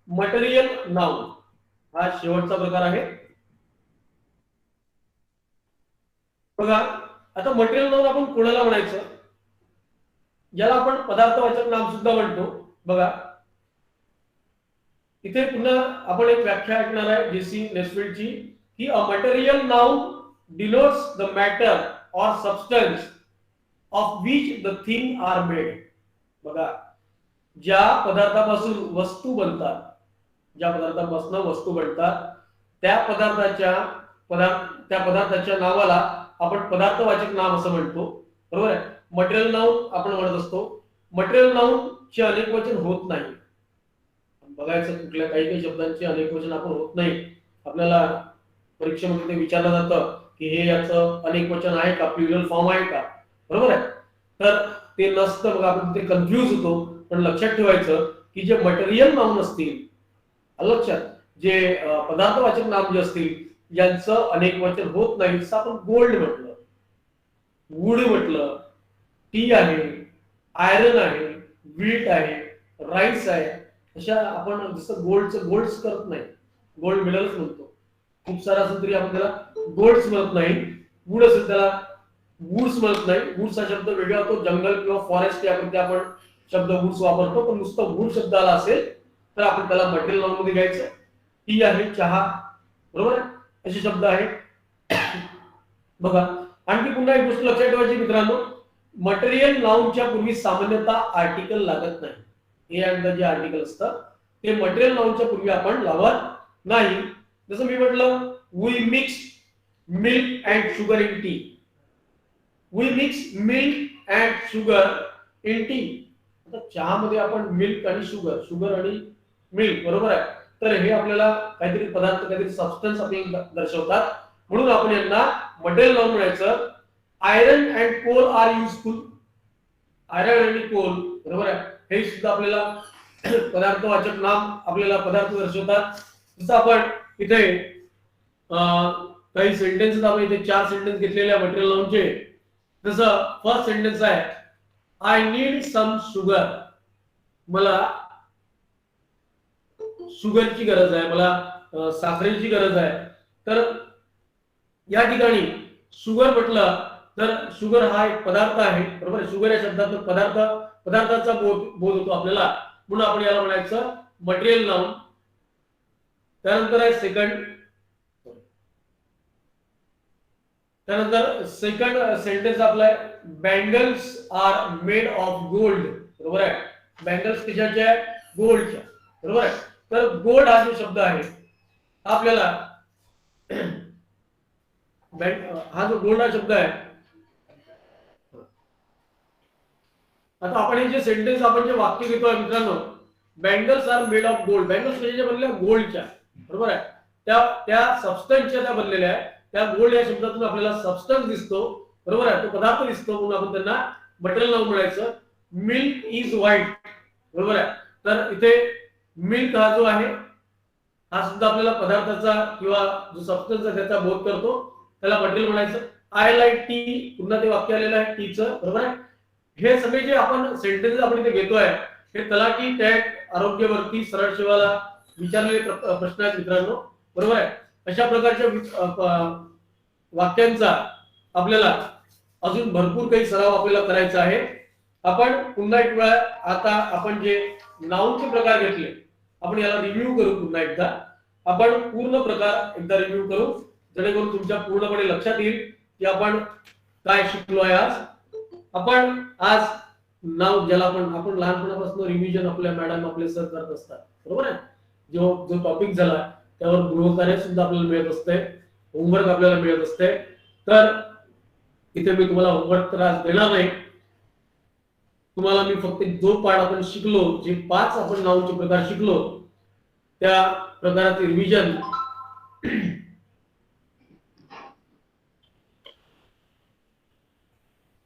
मटेरियल नाउन. हा शेवटचा प्रकार आहे. बघा आता मटेरियल नाउन आपण कोणाला म्हणायचं? ज्याला आपण पदार्थवाचक नाम सुद्धा म्हणतो. बघा इथे पुन्हा आपण एक व्याख्या ऐकणार आहे जेसी नेस्फिल्डची की a material noun denotes the matter or substance of which the thing are made. बघा ज्या पदार्थापासून वस्तू बनतात, ज्या पदार्थापासून वस्तू बनतात त्या पदार्थाच्या नावाला आपण पदार्थवाचक नाम असं म्हणतो, बरोबर आहे. मटेरियल नाउन आपण म्हणत असतो. मटेरियल नाउन चे अनेक वचन होत नाही. बघायचं कुठल्या काही शब्दांचे अनेक वचन आपण होत नाही. आपल्याला परीक्षेमध्ये ते विचारलं जातं की हे याचं अनेक वचन आहे का, प्लुरल फॉर्म आहे का, बरोबर आहे. तर ते नसतं, मग आपण ते कन्फ्युज होतो. पण लक्षात ठेवायचं की जे मटेरियल नाउन असतील, लक्षात जे पदार्थवाचक नाम जे असतील यांचं अनेक वचन होत नाही. जसं आपण गोल्ड म्हटलं, वूड म्हटलं, टी आहे, आयरन आहे, वीट आहे, राईस आहे, अशा आपण जसं गोल्ड्स करत नाही, गोल्ड मेडल्स म्हणतो. खूप सारा असेल तरी आपण त्याला गोल्ड्स म्हणत नाही. वूड असेल त्याला वूड्स म्हणत नाही. वूड्स हा शब्द वेगळा होतो. जंगल किंवा फॉरेस्ट यामध्ये आपण शब्द वूड्स वापरतो. पण नुसतं वूड शब्द आला असेल तर आपण त्याला मटेरियल नाउन मध्ये घ्यायचं. टी आहे, चहा, बरोबर आहे, असे शब्द आहेत. बघा आणखी पुन्हा एक गोष्ट लक्षात ठेवायची मित्रांनो, मटेरियल नाउनच्या पूर्वी सामान्यतः आर्टिकल लागत नाही. हे अंडर जे आर्टिकल असतं ते मटेरियल नाउनच्या पूर्वी आपण लावत नाही. जसं मी म्हटलं we mix milk and sugar in tea. We mix milk and sugar in tea. आता चहामध्ये आपण मिल्क आणि शुगर आणि मिल्क, बरोबर आहे. तर हे आपल्याला काहीतरी पदार्थ, काहीतरी सबस्टन्स आपल्याला दर्शवतात. म्हणून आपण यांना मटेरियल नाउन म्हणायचं. Iron and coal are useful. Iron आणि कोल, बरोबर आहे, हे सुद्धा आपल्याला पदार्थवाचक नाम आपल्याला पदार्थ दर्शवतात. जसं आपण इथे काही सेंटेन्सेस आपण इथे 4 सेंटेन्स घेतलेले आहे मटेरियल नाउनचे. जसं फर्स्ट सेंटेन्स आहे आय नीड सम शुगर. मला शुगरची गरज आहे, मला साखरेची गरज आहे. तर या ठिकाणी शुगर म्हटलं तर शुगर हा एक पदार्थ आहे, बरोबर. शुगर या शब्दात पदार्थाचा बोध होतो आपल्याला. म्हणून आपण याला म्हणायचं मटेरियल नाउन. त्यानंतर आहे सेकंड सेंटेन्स आपला आहे bangles are made of gold. बरोबर आहे. बँगल्स कशाचे आहे? गोल्डच्या, बरोबर आहे. तर गोल्ड हा जो शब्द आहे आपल्याला हा जो गोल्ड हा शब्द आहे, आता आपण हे जे सेंटेन्स आपण जे वाक्य घेतोय मित्रांनो, bangles are made of gold, bangles म्हणजे बनलेल्या गोल्डच्या, बरोबर आहे, त्या त्या सबस्टन्सच्या त्या बनलेल्या आहे, त्या गोल्ड या शब्दातून आपल्याला सबस्टन्स दिसतो, बरोबर आहे, तो पदार्थ दिसतो, म्हणून आपण त्यांना मटेरियल नाव म्हणायचं. मिल्क इज व्हाईट, बरोबर आहे, तर इथे मिल्क हा जो आहे हा सुद्धा आपल्याला पदार्थाचा किंवा जो सबस्टन्स त्याचा बोध करतो, त्याला मटेरियल म्हणायचं. आय लाईक टी, पुन्हा ते वाक्य आलेलं आहे टीचं, बरोबर आहे. हे सगळे जे आपण सेंटेन्स आपण इथे घेतोय हे तलाठी टॅग आरोग्यवरती सरळ सेवाला विचारलेले प्रश्न आहेत मित्रांनो, बरोबर आहे. अशा प्रकारच्या वाक्यांचा आपल्याला अजून भरपूर काही सराव आपल्याला करायचा आहे. आपण पुन्हा एक वेळा आता आपण जे नाऊनचे प्रकार घेतले आपण याला रिव्ह्यू करू, पुन्हा एकदा आपण पूर्ण प्रकार एकदा रिव्ह्यू करू, जेणेकरून तुमच्या पूर्णपणे लक्षात येईल की आपण काय शिकलो आहे आज. आपण आज नाव ज्याला आपण लहानपणापासून रिव्हिजन आपल्या मॅडम आपले सर करत असतात, बरोबर आहे. जो जो टॉपिक झाला त्यावर गृहकार्य सुद्धा आपल्याला मिळत असते, होमवर्क आपल्याला मिळत असते. तर इथे मी तुम्हाला होमवर्क तर आज देणार नाही, तुम्हाला मी फक्त जो पाठ आपण शिकलो, जे 5 आपण नाऊनचे प्रकार शिकलो त्या प्रकाराचे रिव्हिजन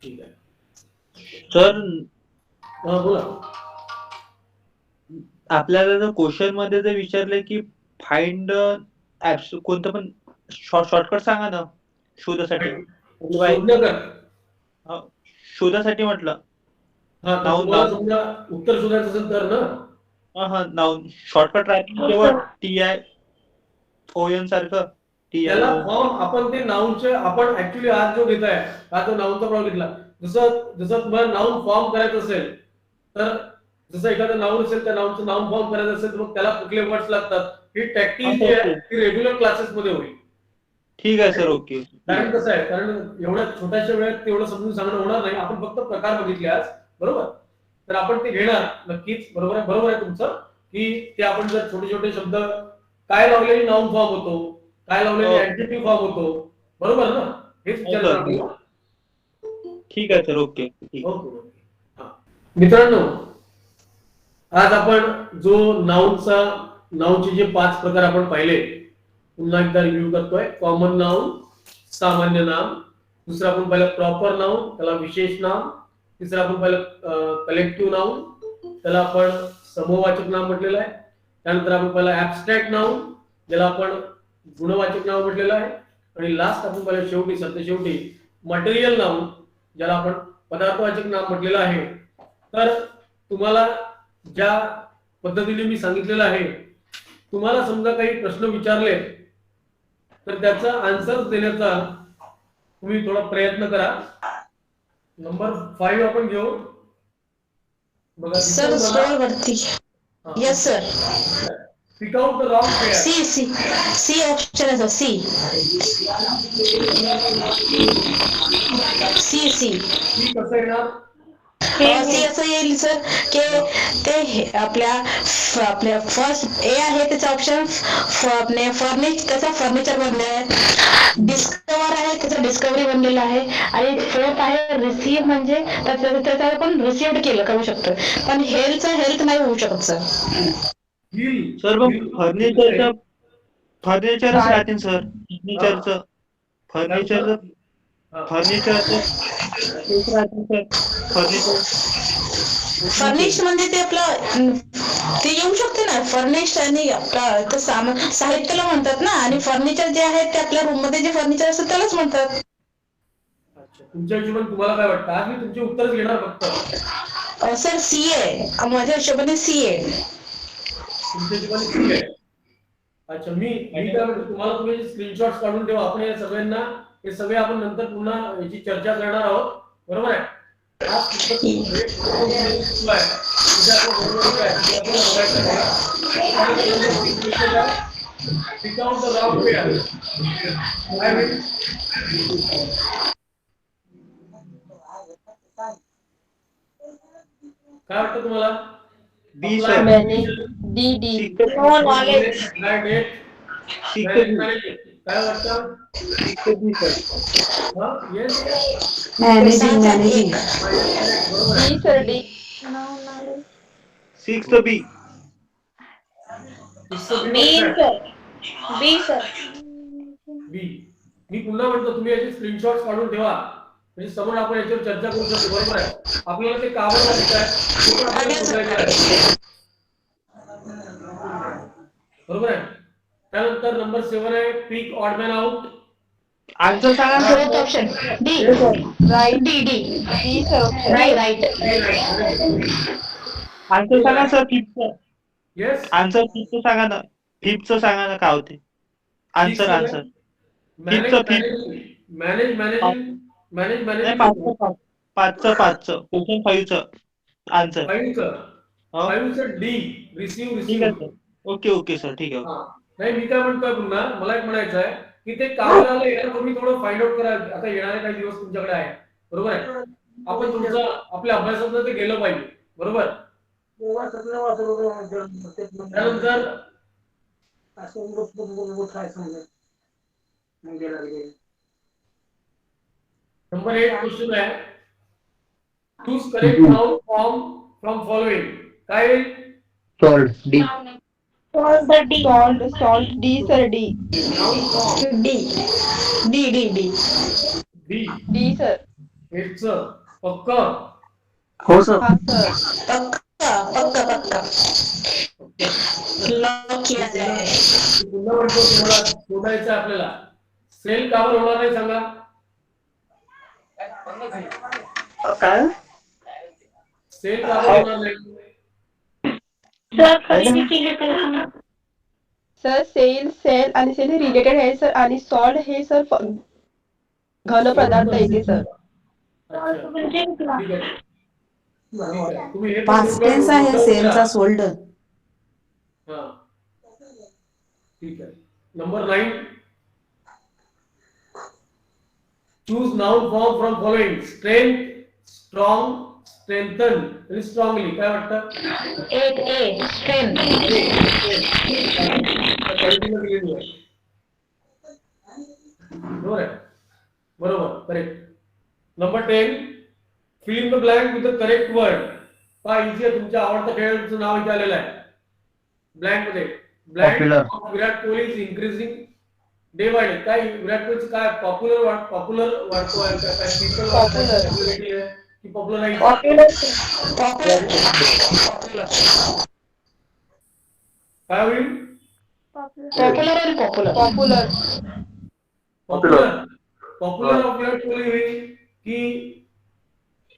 ठीक आहे सर. बोला. आपल्याला जर क्वेश्चन मध्ये जर विचारले की फाइंड कोणतं पण शॉर्टकट सांगा ना शोधासाठी, शोधासाठी म्हटलं. उत्तर शोधायचं असेल तर ना नाऊन शॉर्टकट राहते TION सारखं. त्याला फॉर्म आपण ते नाऊनचे आपण ऍक्च्युली आज जो घेताय हा तो नाऊनचा प्रॉब्लेम घेतला. जसं तुम्हाला नाऊन फॉर्म करायचं असेल तर जसं एखादं नाऊन असेल त्या नाऊनचं नाऊन फॉर्म करायचं असेल तर मग त्याला कुठले वर्ड्स लागतात ही टॅक्टिक जी आहे ती रेग्युलर क्लासेस मध्ये होईल. ठीक आहे सर, ओके. कारण कसं आहे, कारण एवढ्या छोट्याशा वेळात तेवढं समजून सांगणं होणार नाही. आपण फक्त प्रकार बघितले आज, बरोबर, तर आपण ते घेणार नक्कीच. बरोबर आहे तुमचं की ते आपण जर छोटे छोटे शब्द काय लावलेली नाऊन फॉर्म होतो, काय लावलेली ऍडजेक्टिव्ह फॉर्म होतो, बरोबर ना, हेच विचार. ठीक आहे सर, ओके. मित्रांनो, आज आपण जो नाऊनचे जे 5 प्रकार आपण पाहिले पुन्हा एकदा रिव्ह्यू करतोय. कॉमन नाऊन, सामान्य नाम, दुसरा आपण पाहिलं प्रॉपर नाऊन, त्याला विशेष नाम, तिसरा आपण पाहिलं कलेक्टिव्ह नाऊन, त्याला आपण समूहवाचक नाम म्हटलेलं आहे. त्यानंतर आपण पाहिलं ऍबस्ट्रॅक्ट नाऊन, ज्याला आपण गुणवाचक नाव म्हटलेलं आहे. आणि लास्ट आपण पाहिलं शेवटी मटेरियल नाऊन, ज्याला आपण पदार्थवाचक नाम म्हटलेलं आहे. तर तुम्हाला ज्या पद्धतीने मी सांगितलेलं आहे, तुम्हाला समजा काही प्रश्न विचारले तर त्याचा आन्सर देण्याचा तुम्ही थोडा प्रयत्न करा. नंबर 5 आपण घेऊ बघा सर. स्क्रोल वरती. Yes sir. Pick out the wrong pair. C option आहे सर. सी कसं येणार? सी असं येईल सर की ते आपल्या फर्स्ट ए आहे त्याचा ऑप्शन त्याचा फर्निचर बनले आहे. डिस्कवर आहे त्याचा डिस्कवरी बनलेला आहे. आणि फोर्थ आहे रिसीव्ह, म्हणजे त्याचा आपण रिसिव्ड केलं करू शकतो, पण हेल्थ नाही होऊ शकत सर. सर मग फर्निचरच राहतील सर. फर्निश्ड म्हणजे ते आपलं ते येऊ शकते ना. फर्निश्ड आणि साहित्याला म्हणतात ना, आणि फर्निचर जे आहे ते आपल्या रूम मध्ये जे फर्निचर असतं त्यालाच म्हणतात. तुमच्या हिशोबाने तुम्हाला काय वाटतं? आज मी तुमचे उत्तर घेणार फक्त. सर सी आहे माझ्या हिशोबाने. सी आहे तुमच्या हिशोबाने. सी आहे. अच्छा, मी काय म्हणतो तुम्हाला, तुम्ही स्क्रीनशॉट्स काढून ठेवा. आपण या सगळ्यांना हे सगळे आपण नंतर पुन्हा याची चर्चा करणार आहोत, बरोबर आहे. काय वाटतं तुम्हाला? B Apply sir. management, six the no knowledge. apply date, six manage B. management. काय वाटतं? Six B sir. हा yes yes managing managing. Yes correct बरोबर आहे. D sir D. Six B. Fix B B sir. B sir. B. मी पुन्हा म्हणतो तुम्ही याचे स्क्रीनशॉट काढून ठेवा म्हणजे समोर आपण याच्यावर चर्चा करू शकतो बरोबर आहे. आपल्याला ते का बरं वाटत आहे ते पण आपल्याला शोधायचं आहे बरोबर आहे. त्यानंतर नंबर 7 आहे pick odd man out. Answer सांगा sir. Fourth option D. Right. D D. D sir option. Right right. Answer सांगा sir fifth. Yes answer fifth सांगा ना. फिफ्थचं सांगा ना काय होते. Answer answer. मॅनेज फिफ्थचं फिफ्थ. मॅनेज मॅनेजिंग मॅनेज नाही मॅनेजिंग पाचचं क्वेश्चन 5चं आन्सर. फाईव्हचं डी रिसीव्ह ठीक आहे रिसीव्ह. सर. ओके सर ठीक आहे. नाही मी काय म्हणतोय पुन्हा मला एक म्हणायचं आहे की ते कामाला येणार तुम्ही थोडं फाइंड आउट करा. आता येणारे काही दिवस तुमच्याकडे आहे बरोबर आहे. आपण तुमचं आपल्या अभ्यासात ते गेलं पाहिजे बरोबर. त्यानंतर नंबर 8 क्वेश्चन आहे choose correct noun form from following. काय आहे? Salt D. Salt D sir D. Noun form D D D D. D. D sir. 8चं पक्क. हो सर. हा सर. पक्का पक्का पक्का. लॉक किया जाए. पुन्हा म्हणतो तुम्हाला शोधायचं आहे आपल्याला. सेल कावर होणार नाही सांगा. काय सेल कावर होणार नाही. सर खरेदीची घेतली. सर सेल आणि सेल रिलेटेड आहे सर आणि सॉल्ट हे सर घन पदार्थ येते सर. अच्छा ठीक आहे. ठीक आहे. तुम्ही हे पण पास्ट टेन्स आहे नोट सेलचा करा. सोल्ड. हा ठीक आहे. Number 9 choose noun form from following. Strength strong strengthen आणि स्ट्रॉंगली. काय वाटतं? A strength. बरोबर आहे. बरोबर correct. Number 10 fill in the blank with the correct word. पहा इथे तुमच्या आवडत्या खेळाडूचं नाव इथे आलेलं आहे ब्लँक मध्ये. Popular. Blank Virat Kohli is increasing day by day. काय विराट कोहलीचं काय पॉप्युलर वाढतो आहे का काय people Popular. पॉप्युलरिटी आहे की पॉप्युलर पॉप्युलर. काय होईल? पॉप्युलर आणि popular. Popular. Popular of Virat Kohli होईल की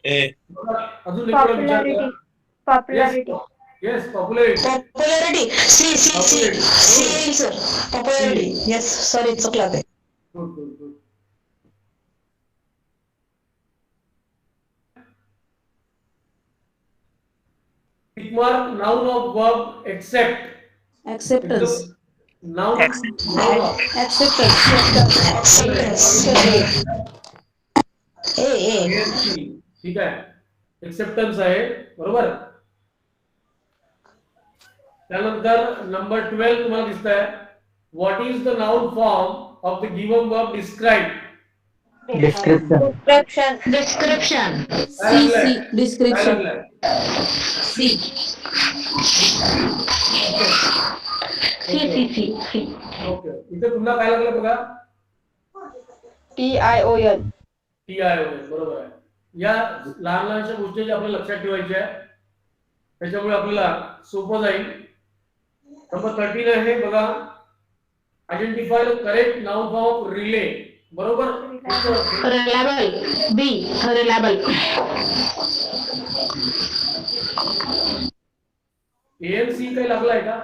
अजून एक विचार. Popularity. Yes popularity. Popularity. C C C C sir. Popularity. Yes sorry चुकला ते. Good good good. Tick mark noun of verb except. Acceptance. Noun acceptance. A ठीक आहे. एक्सेप्टन्स आहे बरोबर. त्यानंतर नंबर 12 तुम्हाला दिसत आहे. What is the noun form of the given verb describe. Description. Description. C C description. C. C. Okay. इथे पुन्हा काय लागलं बघा. TION. TION बरोबर आहे. या लहान लहानशा गोष्टी ज्या आपल्याला लक्षात ठेवायच्या आहे त्याच्यामुळे आपल्याला सोपं जाईल. नंबर 13 आहे बघा. Identify the correct noun form of relay. बरोबर. रिलायबल. बी रिलायबल. ANC काही लागलाय का?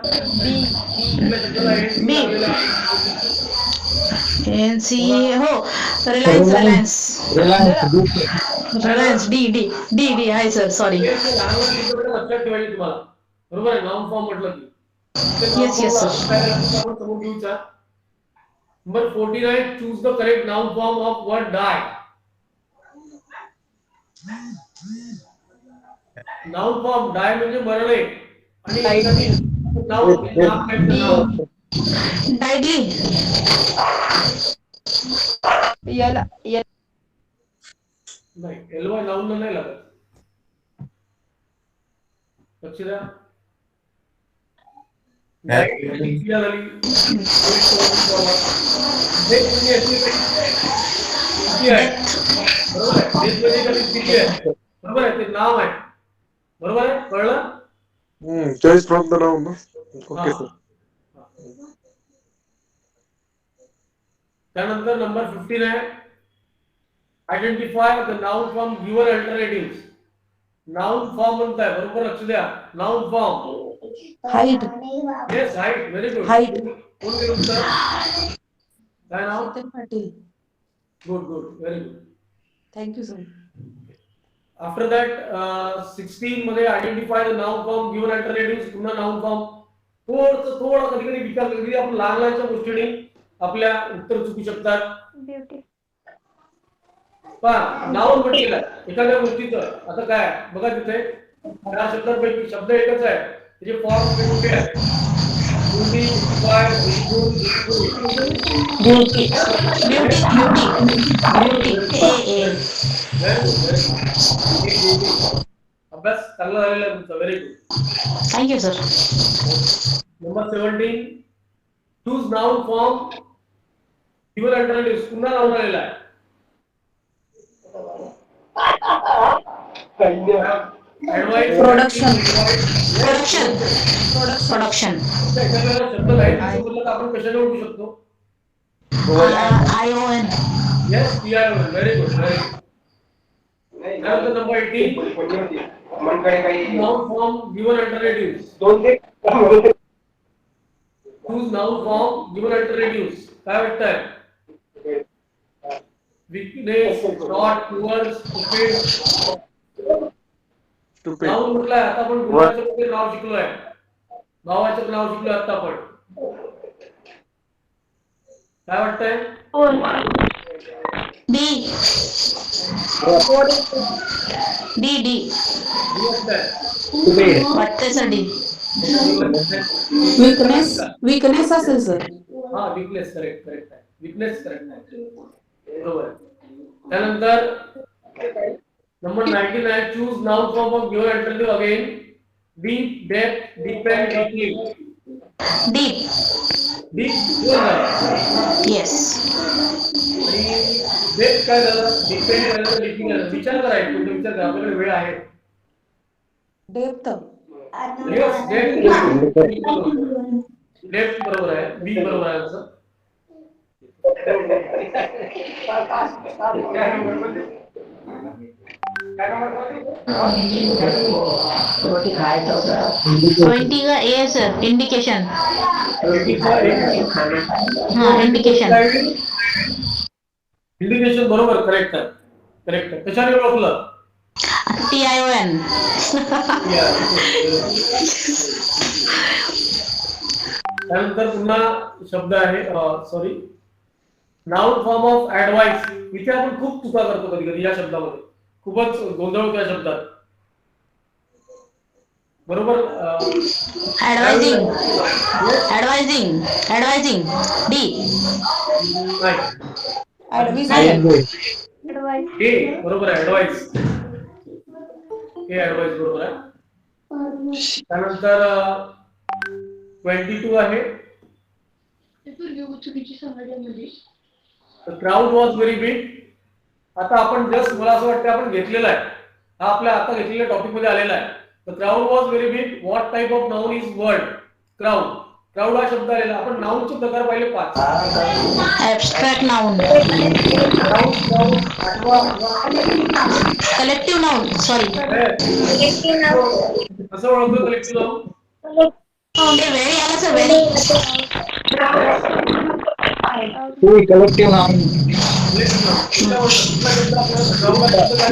बी. एनसी हो. Reliance. Reliance D D D D आहे सर सॉरी. लहान लक्षात ठेवायचे तुम्हाला बरोबर आहे. नाउन फॉर्म म्हटलं की Yes, yes, sir. आपण समोर घेऊचा. नंबर 14 आहे choose the correct noun form of word die. Noun form die म्हणजे मरणे. आणि एखादी नाव नाम काय ते नाव डायडली. याला नाही, एलवाय नाऊन नाही लागत. लक्ष द्या. डायरेक्टली क्लिअर झाली. डेथ म्हणजे अशी स्थिती आहे, बरोबर आहे. डेथ म्हणजे कशी स्थिती आहे, बरोबर आहे. ते नाव आहे, बरोबर आहे. कळलं? Choice from the noun, no? हा. Okay, sir. त्यानंतर नंबर 15 आहे, identify the noun form given alternative. Noun form म्हणताय, बरोबर लक्ष द्या. Noun form. Height. Yes, height. Very good. Height. कोण केलं उत्तर? काय नाव? Chetan Patil. Good good, very good. Thank you, sir. After that 16 मध्ये identify the noun form given alternative. पुन्हा नाउन फॉर्म थोडं कधी कधी विचार कधी आपण लहान लहानच्या गोष्टीने आपल्या उत्तर चुकू शकतात. नाउन म्हटलेलं आहे एखाद्या गोष्टीचं. आता काय बघा तिथे या शब्दांपैकी शब्द एकच आहे, त्याचे फॉर्म वेगवेगळे आहेत. ब्युटी, ब्युटी ब्युटी ब्युटी अभ्यास चांगला झालेला आहे तुमचा. Very good. Thank you sir. Number 17, choose noun form given alternative. पुन्हा नाउन आलेला आहे. Advice, Production. प्रोडक्शन एखाद्या शब्द नाही बोलला तर आपण कशाने ओळखू शकतो? ION. Yes, PIO. Very good, very good. त्यानंतर number 18, noun form given alternative. Choose noun form given alternative. काय वाटतंय? Weakness, not, poor, stupid. Stupid. Noun म्हटलंय. आता आपण गुणाचं मध्ये नाव शिकलोय, भावाचं नाव शिकलोय आता आपण. काय वाटतंय? डी डी डी वाटतंय सर. डी. Weakness असेल, sir. हा, वीकनेस. करेक्ट करेक्ट आहे. वीकनेस करेक्ट आहे, बरोबर आहे. त्यानंतर नंबर 19 आहे, choose noun form of given alternative. Again deep, depth, depend, deeply. Deep. Deep yes. आणि डेप्थ काय झालं? डिपेंड झालं, डीपली झालं. विचार करायचं, तुमचा विचार करा, आपल्याकडे वेळ आहे. Depth. Yes, depth. डेप्थ बरोबर आहे. बी बरोबर आहे आन्सर. ट्वेंटी का ए सर. इंडिकेशन. हा, इंडिकेशन. इंडिकेशन बरोबर. करेक्ट आहे, करेक्ट आहे. कशाने ओळखलं? TION. त्यानंतर पुन्हा शब्द आहे, sorry, noun form of advice. इथे आपण खूप चुका करतो कधी कधी या शब्दामध्ये. खूपच गोंधळ होतो या शब्दात, बरोबर. ऍडवायझिंग. ऍडवायझिंग. ऍडवायझिंग. डी. ए बरोबर आहे. ऍडवाइस. ए ऍडवाइस बरोबर आहे. त्यानंतर 22 आहे, क्राउड वॉज व्हेरी बिग. आता आपण जस्ट, मला असं वाटतं आपण घेतलेला आहे, हा आपल्या आता घेतलेल्या टॉपिक मध्ये आलेला आहे. The crowd was very big. What type of noun is word? Crowd. Crowd हा शब्द आलेला. आपण नाउनचे प्रकार पाहिले 5. Abstract noun. Collective noun. Sorry. कसं ओळखतो कलेक्टिव्ह नाउन? ते व्हेरी आला sir. Very.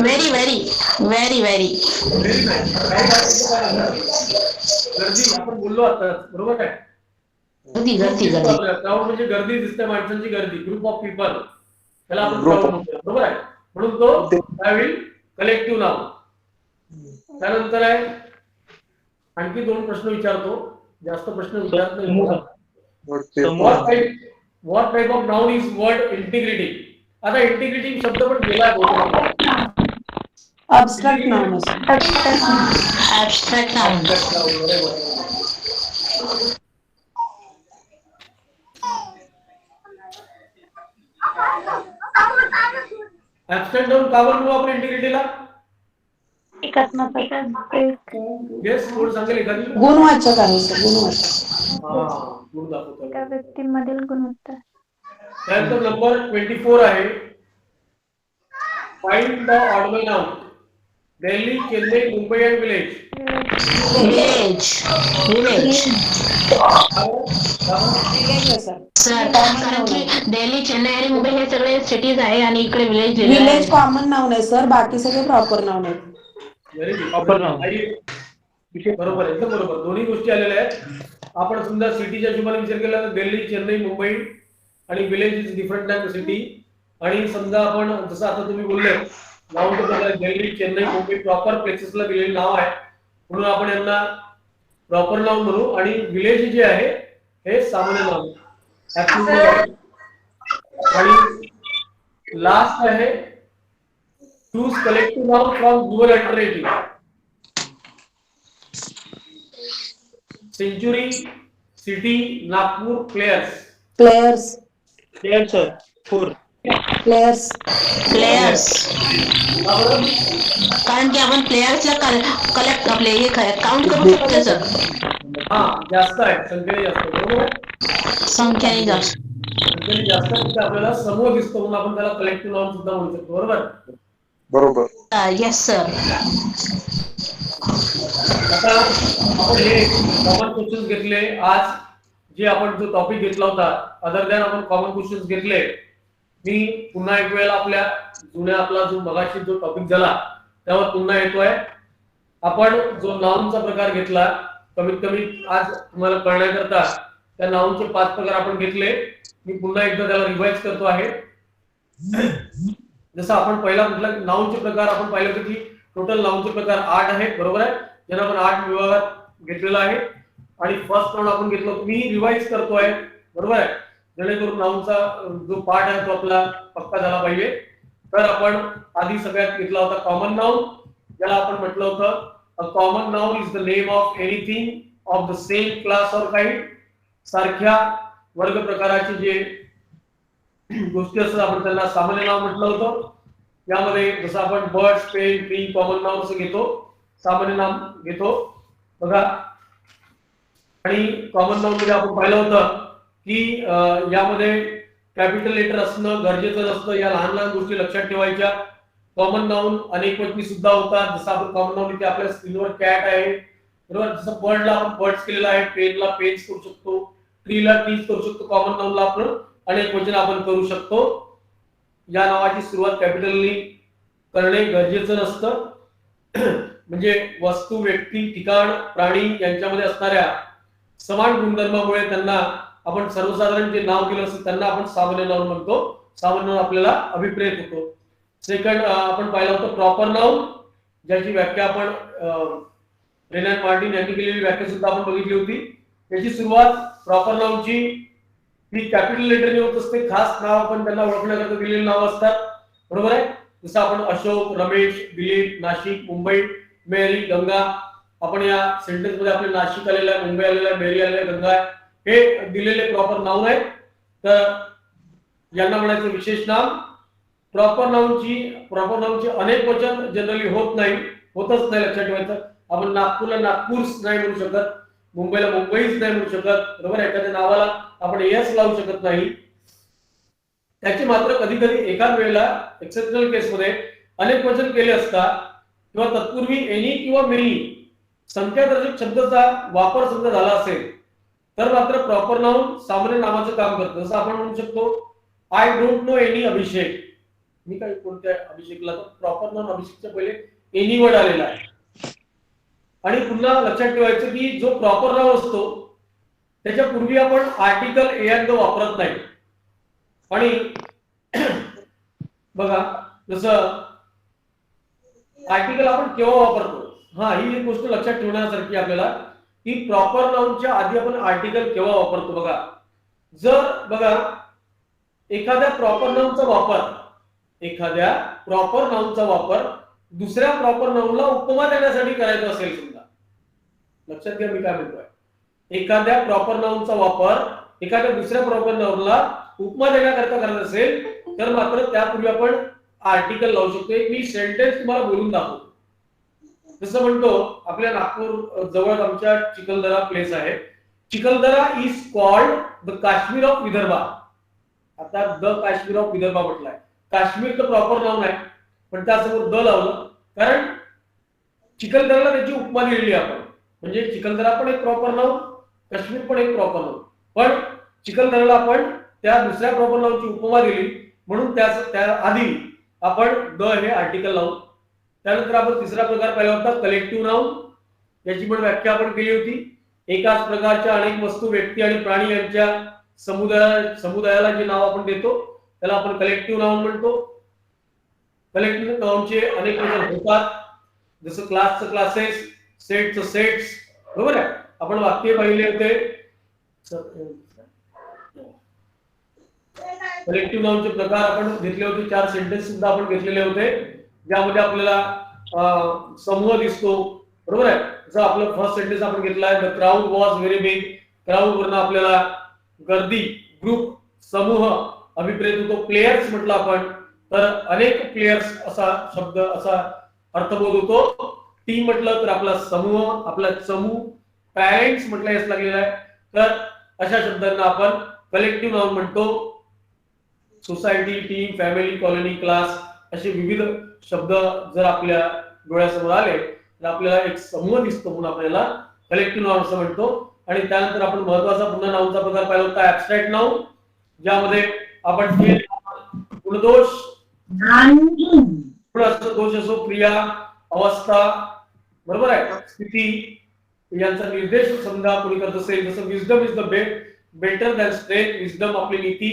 Very very very very. गर्दी आपण बोललो आता, बरोबर काय? गर्दी गर्दी गर्दी. क्राउड म्हणजे गर्दी दिसते, माणसांची गर्दी, ग्रुप ऑफ पीपल, त्याला आपण क्राउड म्हणतो, बरोबर आहे. म्हणून तो काय होईल? Collective noun. त्यानंतर आहे आणखी 2 प्रश्न विचारतो, जास्त प्रश्न विचारत नाही समूह. तुम्हाला. समूह. What type of noun is word integrity? आता इंटिग्रिटी शब्द पण गेलाय बहुतेक. Abstract noun sir. Abstract noun. Abstract noun का बरं आपण इंटिग्रिटीला? येस, कोण सांगेल एखादी? गुणवाचक आहे सर, गुणवाचक. गुण दाखवतो. एका व्यक्तीमधील गुणवत्ता. त्यानंतर नंबर 24 आहे. Find the order noun. Delhi, Chennai, Mumbai and village. Village. Sir sir कारण की दिल्ली, चेन्नई आणि मुंबई हे सगळे सिटीज आहे आणि इकडे विलेज विलेज कॉमन नाउन आहे सर, बाकी सगळे प्रॉपर नाउन आहेत. Very good. Proper noun. बरोबर आहे, एकदम बरोबर. दोन्ही गोष्टी आलेल्या आहेत. आपण समजा सिटीच्या हिशोबाने विचार केला तर दिल्ली, चेन्नई, मुंबई आणि village is different than city. आणि समजा आपण जसं आता तुम्ही बोलले नाउनच्या प्रकारे दिल्ली, चेन्नई, मुंबई प्रॉपर प्लेसेसला दिलेले नाव आहे, म्हणून आपण यांना प्रॉपर नाउन म्हणू. आणि विलेज जे आहे हे सामान्य नाउन. आणि लास्ट आहे choose collective noun from given alternative. Century, city, Nagpur, players. Players. Player sir. 4. Players. कारण की आपण प्लेयर्सला कलेक्ट आपले हे काउंट करू शकतो सर. जास्त आहे, संख्येने जास्त. बरोबर आहे, संख्याने जास्त. संख्येने जास्त आहे, तिथे आपल्याला समूह दिसतो म्हणून आपण त्याला कलेक्टिव्ह नाउन सुद्धा म्हणू शकतो. बरोबर. बरोबर. Yes sir. आता आपण हे कॉमन क्वेश्चन घेतले. आज जे आपण जो टॉपिक घेतला होता अदर दॅन आपण कॉमन क्वेश्चन घेतले. मी पुन्हा एक वेळेला आपल्या जुन्या आपला जो मगाशी जो टॉपिक झाला त्यावर पुन्हा येतोय. आपण जो नाउनचा प्रकार घेतला, कमीत कमी आज तुम्हाला कळण्याकरता त्या नाउनचे 5 प्रकार आपण घेतले. मी पुन्हा एकदा त्याला रिवाइज करतो आहे. जसं आपण पहिला कुठला नाउनचे प्रकार आपण पाहिले होते की टोटल नाउनचे प्रकार 8 आहेत. बरोबर आहे, ज्यांना आपण 8 विभागात घेतलेला आहे. आणि फर्स्ट नाउन आपण घेतलं, मी रिवाइज करतोय. बरोबर आहे, जेणेकरून नाउनचा जो पार्ट आहे तो आपला पक्का झाला पाहिजे. तर आपण आधी सगळ्यात घेतला होता कॉमन नाउन, ज्याला आपण म्हटलं होतं अ common noun is the name of anything of the same class or kind. सारख्या वर्ग प्रकाराचे जे गोष्टी असतात आपण त्यांना सामान्य नाव म्हटलं होतं. यामध्ये जसं आपण birds, pen, tree, common noun असं घेतो, सामान्य नाम घेतो. बघा, आणि कॉमन नाउन मध्ये आपण पाहिलं होतं की यामध्ये कॅपिटल लेटर असणं गरजेचं नसतं. या लहान लहान गोष्टी लक्षात ठेवायच्या. कॉमन नाउन अनेकवचनी सुद्धा होतात. जसं आपण कॉमन नाउन इथे आपल्या स्क्रीनवर कॅट आहे. बरोबर, जसं बर्डला आपण बर्ड्स केलेला आहे, पेनला पेन्स करू शकतो, ट्रीला ट्रीज करू शकतो. कॉमन नाउनला आपण अनेक वचन आपण करू शकतो. या नावाची सुरुवात कॅपिटलनी करणे गरजेचं नसतं. म्हणजे वस्तू, व्यक्ती, ठिकाण, प्राणी यांच्यामध्ये असणाऱ्या समान गुणधर्मामुळे त्यांना आपण सर्वसाधारण जे नाव दिलं असतं त्यांना आपण सामान्य नाउन म्हणतो. सामान्य नाउन आपल्याला अभिप्रेत होतो. सेकंड आपण पाहिलं होतं प्रॉपर नाउन, ज्याची व्याख्या आपण रेनॅन मार्टिन यांनी केलेली व्याख्या सुद्धा आपण बघितली होती. याची सुरुवात प्रॉपर नाउनची ही कॅपिटल लेटरने होत असते. खास नाव आपण त्यांना ओळखण्याकरता दिलेली नाव असतात. बरोबर आहे, जसं आपण अशोक, रमेश, दिलीप, नाशिक, मुंबई, मेरी, गंगा. आपण या सेंटेन्स मध्ये आपले नाशिक आलेलं आहे, मुंबई आलेलं आहे, मेरी आलेलं आहे, गंगा आहे, हे दिलेले प्रॉपर नाउन आहेत. तर यांना म्हणायचं विशेष नाम. प्रॉपर नाउनची अनेक वचन जनरली होतच नाही, लक्षात ठेवायचं. आपण नागपूरला नागपूर्स नाही म्हणू शकत, मुंबईला मुंबईच नाही म्हणू शकत. बरोबर, एखाद्या नावाला आपण एस लावू शकत नाही. त्याचे मात्र कधी कधी एकाच वेळेला एक्सेप्शनल केसमध्ये अनेक वचन केले असतात किंवा तत्पूर्वी एनी किंवा मेनी संख्यादर्शक शब्दाचा वापर समजा झाला असेल तर मात्र प्रॉपर नाउन सामान्य नामाचं काम करतं. जसं आपण म्हणू शकतो आय डोंट नो एनी अभिषेक. मी काय कोणत्या अभिषेकला, तर प्रॉपर नाउन अभिषेकच्या पहिले एनी वर्ड आलेला आहे. आणि पुन्हा लक्षात ठेवायचं की जो प्रॉपर नाउन असतो त्याच्या पूर्वी आपण आर्टिकल ए अँड द वापरत नाही. आणि बघा, जसं आर्टिकल आपण केव्हा वापरतो, हा, ही एक गोष्ट लक्षात ठेवण्यासारखी आपल्याला, की प्रॉपर नाउनच्या आधी आपण आर्टिकल केव्हा वापरतो बघा. जर बघा एखाद्या प्रॉपर नाउनचा वापर दुसऱ्या प्रॉपर नाउनला उपमा देण्यासाठी करायचा असेल समजा, लक्षात घ्या मी काय म्हणतोय, एखाद्या प्रॉपर नाउनचा वापर एखाद्या दुसऱ्या प्रॉपर नाउनला उपमा देण्याकरता करायचा असेल तर मात्र त्यापूर्वी आपण आर्टिकल लावू शकतो. एक मी सेंटेन्स तुम्हाला बोलून दाखवतो. जसं म्हणतो, आपल्या नागपूर जवळ आमच्या चिखलदरा प्लेस आहे. Chikhaldara is called the Kashmir of Vidarbha. आता द काश्मीर ऑफ विदर्भा म्हटलाय. काश्मीर तर प्रॉपर नाउन आहे, पण त्यासमोर द लावलं कारण चिखलदराला त्याची उपमा दिलेली आहे आपण. म्हणजे चिखलदरा पण एक प्रॉपर नाउन, काश्मीर पण एक प्रॉपर नाउन, पण चिखलदराला आपण त्या दुसऱ्या प्रॉपर नाउनची उपमा दिली म्हणून त्या आधी आपण द हे आर्टिकल लावू. त्यानंतर आपण तिसरा प्रकार पाहिला होता कलेक्टिव्ह नाउन. याची पण व्याख्या आपण केली होती. एकाच प्रकारच्या अनेक वस्तू, व्यक्ती आणि प्राणी यांच्या समुदायाला जे नाव आपण देतो त्याला आपण कलेक्टिव्ह नाउन म्हणतो. कलेक्टिव्ह नाउनचे अनेक वचन होतात, जसं क्लासचं क्लासेस, सेटचं सेट्स, बरोबर आहे. आपण वाक्य पाहिले होते. कलेक्टिव्ह नाउनचे प्रकार आपण घेतले होते. 4 सेंटेन्स सुद्धा आपण घेतलेले होते, ज्यामध्ये आपल्याला समूह दिसतो, बरोबर आहे. जसं आपलं फर्स्ट सेंटेन्स आपण घेतलाय, the crowd was very big. Crowd वरनं आपल्याला गर्दी, ग्रुप, समूह अभिप्रेत होतो. प्लेयर्स म्हटलं आपण तर अनेक प्लेयर्स असा शब्द, असा अर्थबोध होतो. टीम म्हटलं तर आपला समूह, आपला समूह. पॅरेंट्स म्हटलं याच लागलेलं आहे, तर अशा शब्दांना आपण कलेक्टिव्ह नाउन म्हणतो. Society, team, family, colony, class असे विविध शब्द जर आपल्या डोळ्यासमोर आले तर आपल्याला एक समूह दिसतो म्हणून आपल्याला कलेक्टिव्ह नाउन असं म्हणतो. आणि त्यानंतर आपण महत्वाचा पुन्हा नाउनचा प्रकार पाहिला होता ऍबस्ट्रॅक्ट नाउन, ज्यामध्ये आपण गुणदोष, दोष असो, क्रिया, अवस्था, बरोबर आहे, स्थिती यांचा निर्देश समजा कोणी करत असेल, जसं wisdom is the better than strength. Wisdom आपली नीती,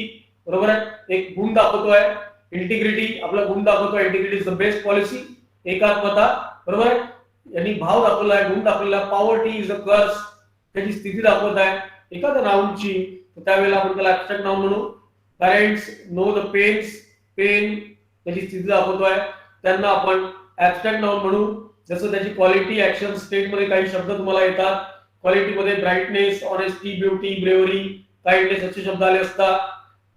बरोबर आहे, एक गुण दाखवतोय. इंटिग्रिटी आपला गुण दाखवतोय. Integrity is the best policy. एकात्मता, बरोबर आहे, यांनी भाव दाखवलाय, गुण दाखवला. पॉवर्टी इज द कर्स, त्याची स्थिती दाखवत आहे एखाद्या नाउनची, त्यावेळेला आपण त्याला ऍबस्ट्रॅक्ट नाउन म्हणू. Parents know the pens, pen त्याची स्थिती दाखवतोय, त्यांना आपण ऍबस्ट्रॅक्ट नाउन म्हणू. जसं त्याची क्वालिटी, ऍक्शन, स्टेट मध्ये काही शब्द तुम्हाला येतात. क्वालिटीमध्ये brightness, honesty, beauty, bravery, kindness असे शब्द आले असतात.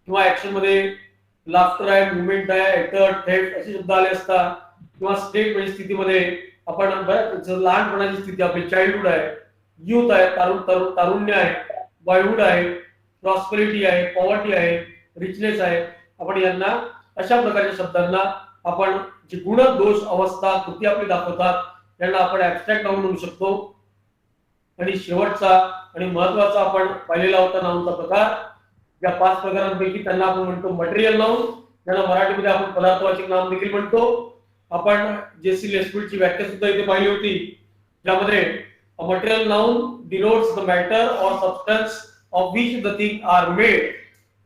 किंवा ऍक्शन मध्ये लाफ्टर आहे, मुवमेंट आहे, एफर्ट, थेफ्ट असे शब्द आले असतात. किंवा स्टेट म्हणजे स्थितीमध्ये आपण लहानपणाची स्थिती आपली चाइल्डहुड आहे, युथ आहे, तारुण्य आहे, बॉयहुड आहे, प्रॉस्पेरिटी आहे, पॉवर्टी आहे, रिचनेस आहे. आपण यांना अशा प्रकारच्या शब्दांना आपण जे गुण, दोष, अवस्था, कृती आपली दाखवतात यांना आपण ऍबस्ट्रॅक्ट नाउन म्हणू शकतो. आणि शेवटचा आणि महत्वाचा आपण पाहिलेला होता नाउनचा प्रकार, या 5 प्रकारांपैकी त्यांना आपण म्हणतो मटेरियल नाउन, ज्याला मराठीमध्ये आपण पदार्थवाचक नाम देखील म्हणतो. आपण जेसी लेस्पिडची व्याख्या सुद्धा इथे पाहिली होती, ज्यामध्ये material noun denotes the matter or substance of which the thing are made.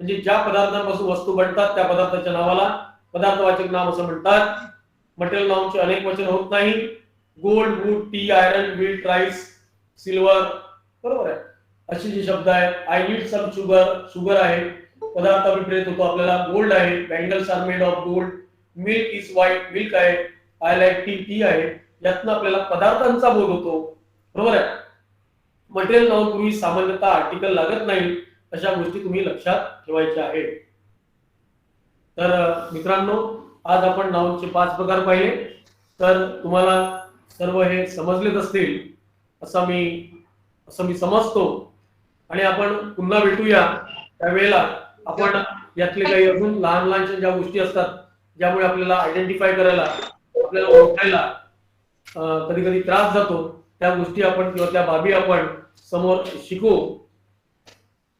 म्हणजे ज्या पदार्थांपासून वस्तू बनतात त्या पदार्थाच्या नावाला पदार्थवाचक नाम असं म्हणतात. मटेरियल नाउनचे अनेक वचन होत नाही. Gold, wood, tea, iron, wheat, rice, silver, बरोबर आहे, असे जे शब्द आहेत. I need some sugar, sugar आहे, पदार्थ अभिप्रेत होतो आपल्याला. गोल्ड आहे, bangles are made of gold. Milk is white, milk आहे. आय लाईक टी, टी आहे. यातनं आपल्याला पदार्थांचा बोध होतो, बरोबर आहे. मटेरियल नाउन पूर्वी सामान्यतः आर्टिकल लागत नाही, अशा गोष्टी तुम्ही लक्षात ठेवायच्या आहेत. तर मित्रांनो, आज आपण नाउनचे 5 प्रकार पाहिले, तर तुम्हाला सर्व हे समजलेच असतील असं मी समजतो. आणि आपण पुन्हा भेटूया त्यावेळेला. आपण यातले काही अजून लहान लहानशा ज्या गोष्टी असतात ज्यामुळे आपल्याला आयडेंटिफाय करायला, आपल्याला ओळखायला कधी कधी त्रास जातो, त्या गोष्टी आपण किंवा त्या बाबी आपण समोर शिकू.